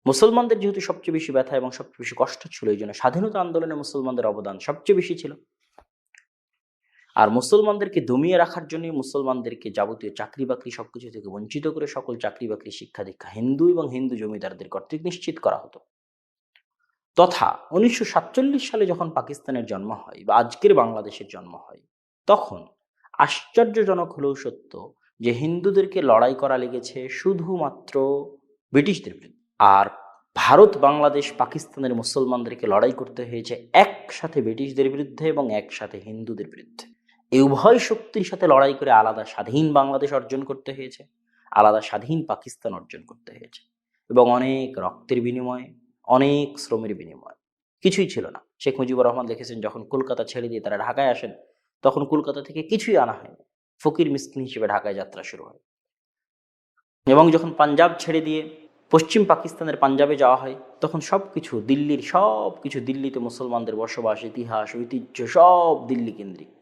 মুসলমানদের যেহেতু সবচেয়ে বেশি ব্যথা এবং সবচেয়ে বেশি কষ্ট ছিল, এই জন্য স্বাধীনতা আন্দোলনে মুসলমানদের অবদান সবচেয়ে বেশি ছিল। আর মুসলমানদেরকে দমিয়ে রাখার জন্য মুসলমানদেরকে যাবতীয় চাকরি বাকরি সবকিছু থেকে বঞ্চিত করে সকল চাকরি বাকরি শিক্ষা দীক্ষা হিন্দু এবং হিন্দু জমিদারদের কর্তৃক নিশ্চিত করা হতো। তথা 1947 সালে যখন পাকিস্তানের জন্ম হয় বা আজকের বাংলাদেশের জন্ম হয়, তখন আশ্চর্যজনক হলেও সত্য যে হিন্দুদেরকে লড়াই করা লেগেছে শুধুমাত্র ব্রিটিশদের বিরুদ্ধে, আর ভারত, বাংলাদেশ, পাকিস্তানের মুসলমানদেরকে লড়াই করতে হয়েছে একসাথে ব্রিটিশদের বিরুদ্ধে এবং একসাথে হিন্দুদের বিরুদ্ধে। এই উভয় শক্তির সাথে লড়াই করে আলাদা স্বাধীন বাংলাদেশ অর্জন করতে হয়েছে, আলাদা স্বাধীন পাকিস্তান অর্জন করতে হয়েছে। এবং অনেক রক্তের বিনিময়ে, অনেক শ্রমের বিনিময়, কিছুই ছিল না। শেখ মুজিবুর রহমান লিখেছেন, যখন কলকাতা ছেড়ে দিয়ে তারা ঢাকায় আসেন, তখন কলকাতা থেকে কিছুই আনা হয়নি, ফকির মিসকিন হিসেবে ঢাকায় যাত্রা শুরু হয়। এবং যখন পাঞ্জাব ছেড়ে দিয়ে পশ্চিম পাকিস্তানের পাঞ্জাবে যাওয়া হয়, তখন সব কিছু দিল্লির, সব কিছু দিল্লিতে মুসলমানদের বসবাস, ইতিহাস, ঐতিহ্য সব দিল্লি কেন্দ্রিক।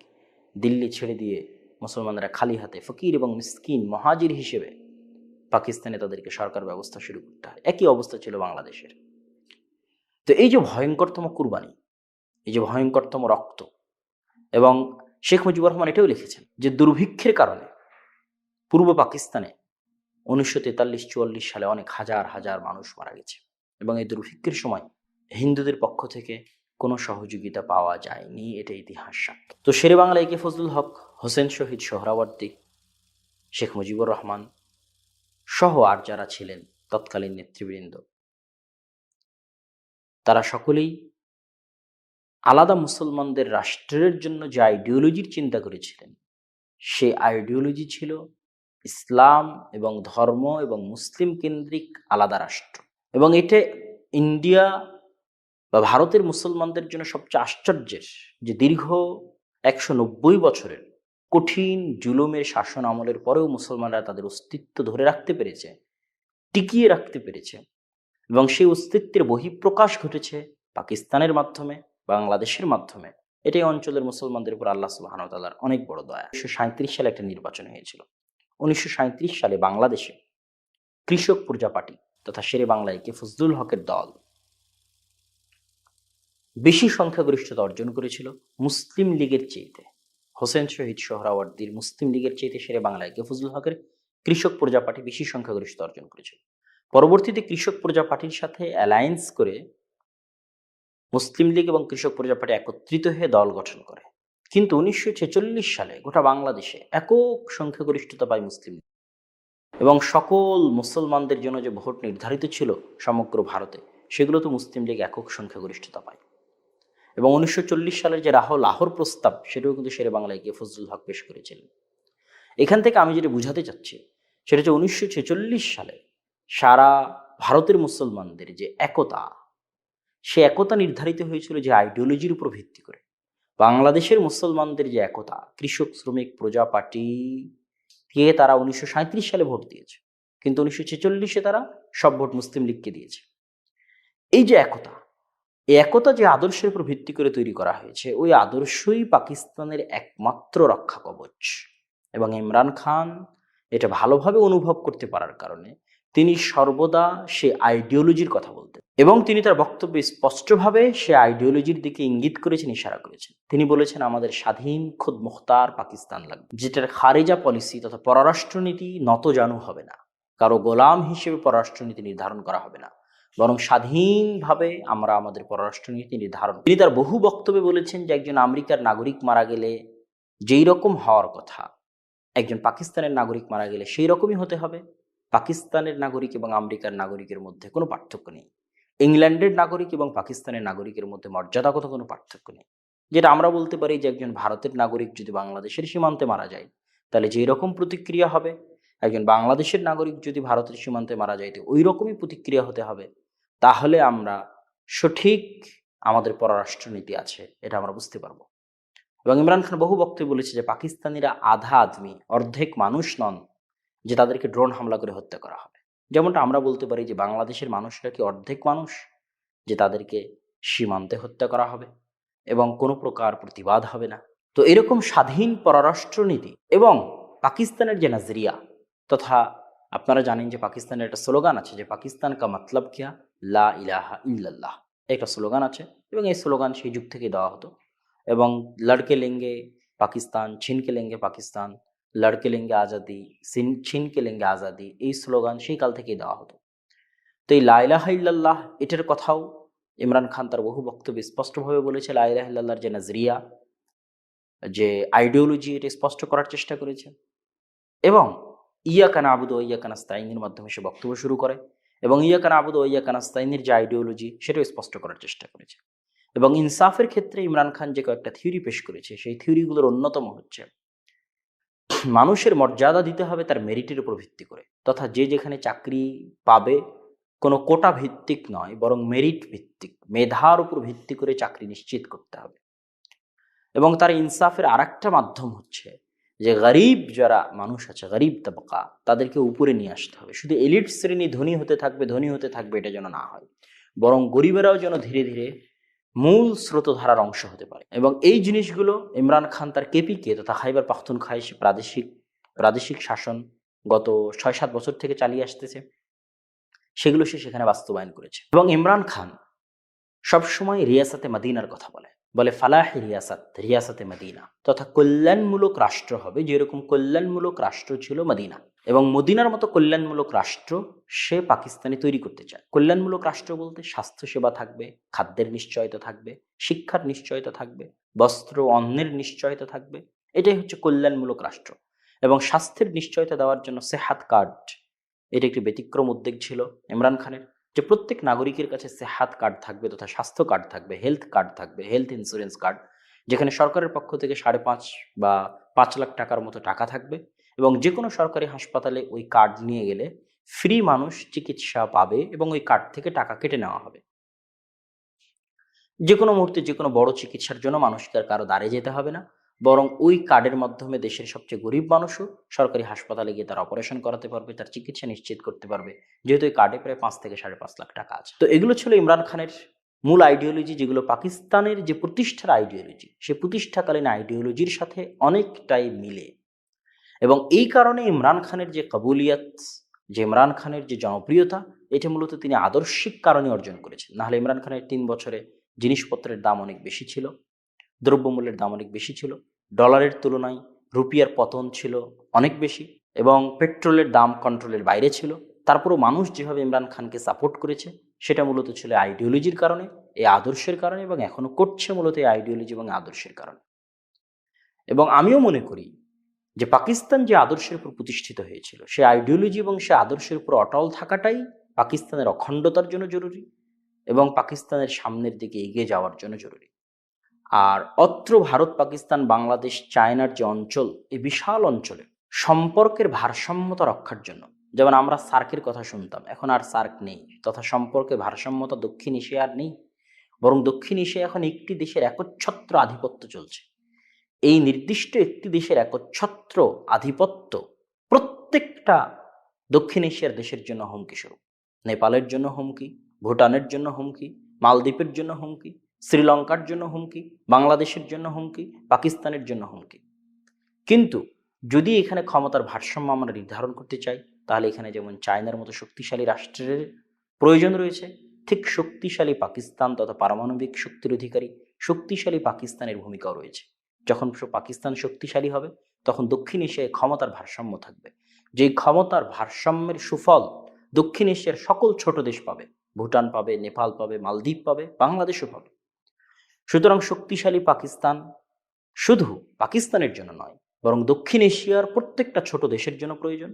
দিল্লি ছেড়ে দিয়ে মুসলমানরা খালি হাতে ফকির এবং মিসকিন মহাজির হিসেবে পাকিস্তানে তাদেরকে সরকার ব্যবস্থা শুরু করতে হয়। একই অবস্থা ছিল বাংলাদেশের। তো এই যে ভয়ঙ্করতম কুরবানি, এই যে ভয়ঙ্করতম রক্ত, এবং শেখ মুজিবুর রহমান এটাও লিখেছেন যে দুর্ভিক্ষের কারণে পূর্ব পাকিস্তানে 1943-44 সালে অনেক হাজার হাজার মানুষ মারা গেছে, এবং এই দুর্ভিক্ষের সময় হিন্দুদের পক্ষ থেকে কোনো সহযোগিতা পাওয়া যায়নি, এটা ইতিহাস সাক্ষ্য। তো শেরে বাংলা একে ফজলুল হক, হোসেন শহীদ সোহরাওয়ার্দী, শেখ মুজিবুর রহমান সহ আর যারা ছিলেন তৎকালীন নেতৃবৃন্দ, তারা সকলেই আলাদা মুসলমানদের রাষ্ট্রের জন্য যে আইডিওলজির চিন্তা করেছিলেন, সে আইডিওলজি ছিল ইসলাম এবং ধর্ম এবং মুসলিম কেন্দ্রিক আলাদা রাষ্ট্র। এবং এটা ইন্ডিয়া বা ভারতের মুসলমানদের জন্য সবচেয়ে আশ্চর্যের যে দীর্ঘ 190 বছরের কঠিন জুলুমের শাসন আমলের পরেও মুসলমানরা তাদের অস্তিত্ব ধরে রাখতে পেরেছে, টিকিয়ে রাখতে পেরেছে, এবং সেই অস্তিত্বের বহিঃপ্রকাশ ঘটেছে পাকিস্তানের মাধ্যমে, বাংলাদেশের মাধ্যমে। এটাই অঞ্চলের মুসলমানদের উপর আল্লাহ সুবহানাহু ওয়া তাআলার অনেক বড় দয়া। 1937 সালে একটা নির্বাচন হয়েছিল। 1937 সালে বাংলাদেশে কৃষক প্রজা পার্টি তথা শেরে বাংলা একে ফজলুল হকের দল বেশি সংখ্যাগরিষ্ঠতা অর্জন করেছিল মুসলিম লীগের চেয়েতে। হোসেন শহীদ সোহরাওয়ার্দীর মুসলিম লীগের চেয়েতে শেরে বাংলা একে ফজলুল হকের কৃষক প্রজা পার্টি বেশি সংখ্যাগরিষ্ঠতা অর্জন করেছিল। পরবর্তীতে কৃষক প্রজা পার্টির সাথে অ্যালায়েন্স করে মুসলিম লীগ এবং কৃষক প্রজা পার্টি একত্রিত হয়ে দল গঠন করে। কিন্তু 1946 সালে গোটা বাংলাদেশে একক সংখ্যাগরিষ্ঠতা পায় মুসলিম লীগ, এবং সকল মুসলমানদের জন্য যে ভোট নির্ধারিত ছিল সমগ্র ভারতে, সেগুলো তো মুসলিম লীগ একক সংখ্যাগরিষ্ঠতা পায়। এবং 1940 সালের যে লাহোর প্রস্তাব, সেটাও কিন্তু শেরে বাংলায় গিয়ে ফজলুল হক পেশ করেছিলেন। এখান থেকে আমি যেটা বুঝাতে চাচ্ছি সেটা হচ্ছে 1946 সালে সারা ভারতের মুসলমানদের যে একতা, সে একতা নির্ধারিত হয়েছিল যে আইডিওলজির উপর ভিত্তি করে। বাংলাদেশের মুসলমানদের যে একতা, কৃষক শ্রমিক প্রজা পার্টি কে তারা 1937 সালে ভোট দিয়েছে, কিন্তু 1946-এ তারা সব ভোট মুসলিম লীগকে দিয়েছে। এই যে একতা, এই একতা যে আদর্শের উপর ভিত্তি করে তৈরি করা হয়েছে, ওই আদর্শই পাকিস্তানের একমাত্র রক্ষা কবচ। এবং ইমরান খান এটা ভালোভাবে অনুভব করতে পারার কারণে তিনি সর্বদা সে আইডিওলজির কথা বলতেন, এবং তিনি তার বক্তব্যে স্পষ্টভাবে সে আইডিওলজির দিকে ইঙ্গিত করেছেন, ইশারা করেছেন। তিনি বলেছেন, আমাদের স্বাধীন খুদ মুখতার পাকিস্তান লাগবে, যেটার খারিজা পলিসি তথা পররাষ্ট্রনীতি নতজানু হবে না, কারো গোলাম হিসেবে পররাষ্ট্রনীতি নির্ধারণ করা হবে না, বরং স্বাধীনভাবে আমরা আমাদের পররাষ্ট্রনীতি নির্ধারণ। তিনি তার বহু বক্তব্যে বলেছেন যে একজন আমেরিকার নাগরিক মারা গেলে যেই রকম হওয়ার কথা, একজন পাকিস্তানের নাগরিক মারা গেলে সেই রকমই হতে হবে। পাকিস্তানের নাগরিক এবং আমেরিকার নাগরিকের মধ্যে কোনো পার্থক্য নেই। ইংল্যান্ডের নাগরিক এবং পাকিস্তানের নাগরিকের মধ্যে মর্যাদাগত কোনো পার্থক্য নেই। যেটা আমরা বলতে পারি যে একজন ভারতের নাগরিক যদি বাংলাদেশের সীমান্তে মারা যায়, তাহলে যেই রকম প্রতিক্রিয়া হবে, একজন বাংলাদেশের নাগরিক যদি ভারতের সীমান্তে মারা যায়, তো ওই রকমই প্রতিক্রিয়া হতে হবে। তাহলে আমরা সঠিক আমাদের পররাষ্ট্রনীতি আছে, এটা আমরা বুঝতে পারবো। এবং ইমরান খান বহু বক্তব্যে বলেছে যে পাকিস্তানিরা আধা আদমি, অর্ধেক মানুষ নন যে তাদেরকে ড্রোন হামলা করে হত্যা করা হবে। যেমনটা আমরা বলতে পারি যে বাংলাদেশের মানুষরা কি অর্ধেক মানুষ যে তাদেরকে সীমান্তে হত্যা করা হবে এবং কোনো প্রকার প্রতিবাদ হবে না। তো এরকম স্বাধীন পররাষ্ট্রনীতি এবং পাকিস্তানের যে নজরিয়া, তথা আপনারা জানেন যে পাকিস্তানের একটা স্লোগান আছে যে পাকিস্তান কা মতলব কিয়া লা ইলাহা ইল্লাল্লাহ, একটা স্লোগান আছে, এবং এই স্লোগান সেই যুগ থেকে দেওয়া হতো। এবং লড়কে লেঙ্গে পাকিস্তান, ছিনকে লেঙ্গে পাকিস্তান, লড়কে লেঙ্গে আজাদি, ছিনকে লেঙ্গে আজাদি, এই স্লোগান সেই কাল থেকেই দেওয়া হতো। তো এই লা ইলাহা ইল্লাল্লাহ এটার কথাও ইমরান খান তার বহু বক্তব্যে স্পষ্টভাবে বলেছে। লা ইলাহা ইল্লাল্লাহর যে নজরিয়া, যে আইডিওলজি, এটা স্পষ্ট করার চেষ্টা করেছে। এবং ইয়াকা নাবুদু ওয়া ইয়াকা নাস্তাইনের মাধ্যমে সে বক্তব্য শুরু করে, এবং ইয়াকা নাবুদু ওয়া ইয়াকা নাস্তাইনের যে আইডিওলজি, সেটাও স্পষ্ট করার চেষ্টা করেছে। এবং ইনসাফের ক্ষেত্রে ইমরান খান যে কয়েকটা থিওরি পেশ করেছে, সেই থিওরিগুলোর অন্যতম হচ্ছে মানুষের মর্যাদা দিতে হবে তার মেরিটের উপর ভিত্তি করে, তথা যে যেখানে চাকরি পাবে কোনো কোটা ভিত্তিক নয়, বরং মেরিট ভিত্তিক, মেধার উপর ভিত্তি করে চাকরি নিশ্চিত করতে হবে। এবং তার ইনসাফের আরেকটা মাধ্যম হচ্ছে যে গরিব যারা মানুষ আছে, গরিব তবকা, তাদেরকে উপরে নিয়ে আসতে হবে। শুধু এলিট শ্রেণী ধনী হতে থাকবে এটা যেন না হয়, বরং গরিবেরাও যেন ধীরে ধীরে মূল স্রোতধারার অংশ হতে পারে। এবং এই জিনিসগুলো ইমরান খান তার কেপিকে তথা খাইবার পাখতুনখোয়া প্রাদেশিক শাসন গত ৬-৭ বছর থেকে চালিয়ে আসতেছে, সেগুলো সে সেখানে বাস্তবায়ন করেছে। এবং ইমরান খান সবসময় রিয়াসাতে মদিনার কথা বলে ফালাহি রিয়াসাতে মদিনা, তথা কল্যাণমূলক রাষ্ট্র হবে যেরকম কল্যাণমূলক রাষ্ট্র ছিল মদিনা। এবং মদিনার মতো কল্যাণমূলক রাষ্ট্র সে পাকিস্তানে তৈরি করতে চায়। কল্যাণমূলক রাষ্ট্র বলতে স্বাস্থ্যসেবা থাকবে, খাদ্যের নিশ্চয়তা থাকবে, শিক্ষার নিশ্চয়তা থাকবে, বস্ত্র অন্নের নিশ্চয়তা থাকবে। এটাই হচ্ছে কল্যাণমূলক রাষ্ট্র। এবং স্বাস্থ্যের নিশ্চয়তা দেওয়ার জন্য সেহাত কার্ড, এটা একটি ব্যতিক্রম উদ্যোগ ছিল ইমরান খানের, যে প্রত্যেক নাগরিকের কাছে সেহাত কার্ড থাকবে তথা স্বাস্থ্য কার্ড থাকবে, হেলথ কার্ড থাকবে, হেলথ ইন্স্যুরেন্স কার্ড, যেখানে সরকারের পক্ষ থেকে 5.5 বা 5 লাখ টাকার মতো টাকা থাকবে। এবং যে কোনো সরকারি হাসপাতালে ওই কার্ড নিয়ে গেলে ফ্রি মানুষ চিকিৎসা পাবে এবং ওই কার্ড থেকে টাকা কেটে নেওয়া হবে। যে কোনো মুহূর্তে যে কোনো বড় চিকিৎসার জন্য মানুষকে আর কারো দাঁড়িয়ে যেতে হবে না, বরং ওই কার্ডের মাধ্যমে দেশের সবচেয়ে গরিব মানুষও সরকারি হাসপাতালে গিয়ে তার অপারেশন করাতে পারবে, তার চিকিৎসা নিশ্চিত করতে পারবে, যেহেতু এই কার্ডে প্রায় 5 থেকে 5.5 লাখ টাকা আছে। তো এগুলো ছিল ইমরান খানের মূল আইডিওলজি, যেগুলো পাকিস্তানের যে প্রতিষ্ঠার আইডিওলজি, সে প্রতিষ্ঠাকালীন আইডিওলজির সাথে অনেকটাই মিলে। এবং এই কারণে ইমরান খানের যে কবুলিয়ত, যে ইমরান খানের যে জনপ্রিয়তা, এটা মূলত তিনি আদর্শিক কারণে অর্জন করেছেন। নাহলে ইমরান খানের 3 বছরে জিনিসপত্রের দাম অনেক বেশি ছিল, দ্রব্যমূল্যের দাম অনেক বেশি ছিল, ডলারের তুলনায় রুপিয়ার পতন ছিল অনেক বেশি, এবং পেট্রোলের দাম কন্ট্রোলের বাইরে ছিল। তারপরও মানুষ যেভাবে ইমরান খানকে সাপোর্ট করেছে সেটা মূলত ছিল আইডিওলজির কারণে, এই আদর্শের কারণে, এবং এখনো করছে মূলত এই আইডিওলজি এবং আদর্শের কারণে। এবং আমিও মনে করি যে পাকিস্তান যে আদর্শের উপর প্রতিষ্ঠিত হয়েছিল, সে আইডিওলজি এবং সে আদর্শের উপর অটল থাকাটাই পাকিস্তানের অখণ্ডতার জন্য জরুরি এবং পাকিস্তানের সামনের দিকে এগিয়ে যাওয়ার জন্য জরুরি। আর অত্র ভারত, পাকিস্তান, বাংলাদেশ, চায়নার যে অঞ্চল, এই বিশাল অঞ্চলে সম্পর্কের ভারসাম্যতা রক্ষার জন্য, যেমন আমরা সার্কের কথা শুনতাম, এখন আর সার্ক নেই, তথা সম্পর্কের ভারসাম্যতা দক্ষিণ এশিয়া আর নেই, বরং দক্ষিণ এশিয়া এখন একটি দেশের একচ্ছত্র আধিপত্য চলছে। এই নির্দিষ্ট একটি দেশের একচ্ছত্র আধিপত্য প্রত্যেকটা দক্ষিণ এশিয়ার দেশের জন্য হুমকি স্বরূপ। নেপালের জন্য হুমকি, ভুটানের জন্য হুমকি, মালদ্বীপের জন্য হুমকি, শ্রীলঙ্কার জন্য হুমকি, বাংলাদেশের জন্য হুমকি, পাকিস্তানের জন্য হুমকি। কিন্তু যদি এখানে ক্ষমতার ভারসাম্য আমরা নির্ধারণ করতে চাই, তাহলে এখানে যেমন চায়নার মতো শক্তিশালী রাষ্ট্রের প্রয়োজন রয়েছে, ঠিক শক্তিশালী পাকিস্তান তথা পারমাণবিক শক্তির অধিকারী শক্তিশালী পাকিস্তানের ভূমিকাও রয়েছে। যখন পাকিস্তান শক্তিশালী হবে, তখন দক্ষিণ এশিয়ায় ক্ষমতার ভারসাম্য থাকবে। যে ক্ষমতার ভারসাম্যের সুফল দক্ষিণ এশিয়ার সকল ছোট দেশ পাবে, ভুটান পাবে, নেপাল পাবে, মালদ্বীপ পাবে, বাংলাদেশও পাবে। সুতরাং শক্তিশালী পাকিস্তান শুধু পাকিস্তানের জন্য নয়, বরং দক্ষিণ এশিয়ার প্রত্যেকটা ছোট দেশের জন্য প্রয়োজন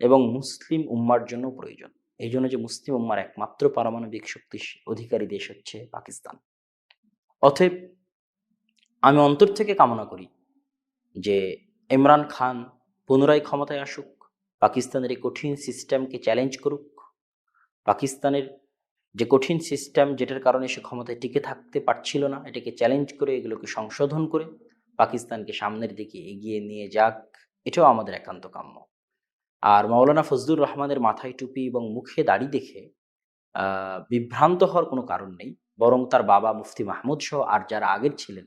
এবং মুসলিম উম্মার জন্য প্রয়োজন। এই জন্য যে মুসলিম উম্মার একমাত্র পারমাণবিক শক্তির অধিকারী দেশ হচ্ছে পাকিস্তান। অতএব আমি অন্তর থেকে কামনা করি যে ইমরান খান পুনরায় ক্ষমতায় আসুক, পাকিস্তানের এই কঠিন সিস্টেমকে চ্যালেঞ্জ করুক, পাকিস্তানের যে কঠিন সিস্টেম যেটার কারণে সে ক্ষমতায় টিকে থাকতে পারছিল না, এটাকে চ্যালেঞ্জ করে এগুলোকে সংশোধন করে পাকিস্তানকে সামনের দিকে এগিয়ে নিয়ে যাক, এটাও আমাদের একান্ত কাম্য। আর মাওলানা ফজলুর রহমানের মাথায় টুপি এবং মুখে দাড়ি দেখে বিভ্রান্ত হওয়ার কোনো কারণ নেই, বরং তার বাবা মুফতি মাহমুদ সহ আর যারা আগের ছিলেন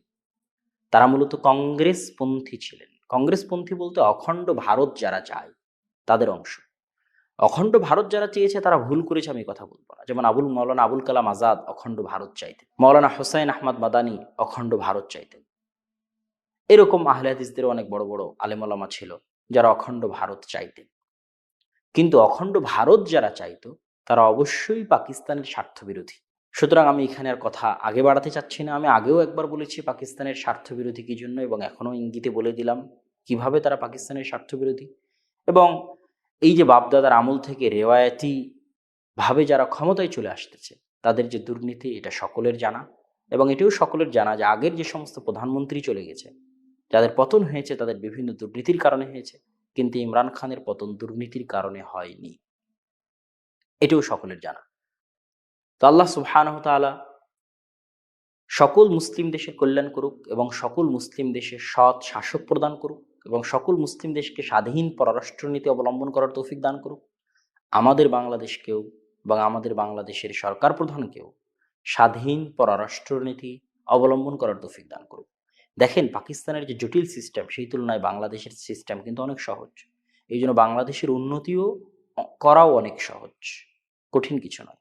তারা মূলত কংগ্রেসপন্থী ছিলেন। কংগ্রেসপন্থী বলতে অখণ্ড ভারত যারা চায় তাদের অংশ। অখণ্ড ভারত যারা চেয়েছে তারা ভুল করেছে আমি কথা বলবো না। যেমন মাওলানা আবুল কালাম আজাদ অখণ্ড ভারত চাইতেন, মাওলানা হোসাইন আহমদ মাদানী অখণ্ড ভারত চাইতেন। এরকম আহলে হাদিসদের অনেক বড় বড় আলেম ওলামা ছিল যারা অখণ্ড ভারত চাইতেন। কিন্তু অখণ্ড ভারত যারা চাইতো তারা অবশ্যই পাকিস্তানের স্বার্থ বিরোধী। সুতরাং আমি এখানে আর কথা আগে বাড়াতে চাচ্ছি না। আমি আগেও একবার বলেছি পাকিস্তানের স্বার্থ বিরোধী কি জন্য, এবং এখনো ইঙ্গিতে বলে দিলাম কিভাবে তারা পাকিস্তানের স্বার্থ বিরোধী। এবং এই যে বাপদাদার আমল থেকে রেওয়ায়াতি ভাবে যারা ক্ষমতায় চলে আসতেছে তাদের যে দুর্নীতি, এটা সকলের জানা। এবং এটাও সকলের জানা যে আগের যে সমস্ত প্রধানমন্ত্রী চলে গেছে, যাদের পতন হয়েছে তাদের বিভিন্ন দুর্নীতির কারণে হয়েছে, কিন্তু ইমরান খানের পতন দুর্নীতির কারণে হয়নি। এটাও সকলের জানা। তো আল্লাহ সুবহানাহু ওয়া তাআলা সকল মুসলিম দেশের কল্যাণ করুক এবং সকল মুসলিম দেশে সৎ শাসক প্রদান করুক এবং সকল মুসলিম দেশকে স্বাধীন পররাষ্ট্রনীতি অবলম্বন করার তৌফিক দান করুক। আমাদের বাংলাদেশকেও এবং আমাদের বাংলাদেশের সরকার প্রধানকেও স্বাধীন পররাষ্ট্রনীতি অবলম্বন করার তৌফিক দান করুক। দেখেন, পাকিস্তানের যে জটিল সিস্টেম সেই তুলনায় বাংলাদেশের সিস্টেম কিন্তু অনেক সহজ। এই জন্য বাংলাদেশের উন্নতিও করাও অনেক সহজ, কঠিন কিছু নয়।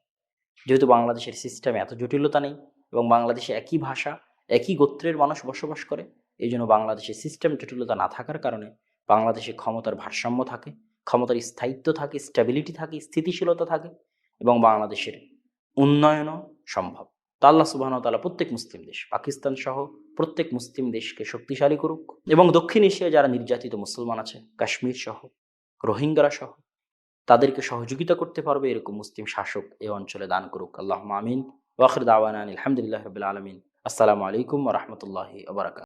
যেহেতু বাংলাদেশের সিস্টেমে এত জটিলতা নেই এবং বাংলাদেশে একই ভাষা একই গোত্রের মানুষ বসবাস করে, এই জন্য বাংলাদেশের সিস্টেম জটিলতা না থাকার কারণে বাংলাদেশে ক্ষমতার ভারসাম্য থাকে, ক্ষমতার স্থায়িত্ব থাকে, স্ট্যাবিলিটি থাকে, স্থিতিশীলতা থাকে এবং বাংলাদেশের উন্নয়নও সম্ভব। তো আল্লাহ সুবহানাহু ওয়া তাআলা প্রত্যেক মুসলিম দেশ, পাকিস্তান সহ প্রত্যেক মুসলিম দেশকে শক্তিশালী করুক এবং দক্ষিণ এশিয়ায় যারা নির্যাতিত মুসলমান আছে, কাশ্মীর সহ, রোহিঙ্গারা সহ, তাদেরকে সহযোগিতা করতে পারবে এরকম মুসলিম শাসক এই অঞ্চলে দান করুক। আল্লাহুম্মা আমিন। ওয়া আখির দাওয়ানা আলহামদুলিল্লাহি রাব্বিল আলামিন। আসসালামু আলাইকুম ওয়া রাহমাতুল্লাহি ওয়া বারাকাতুহু।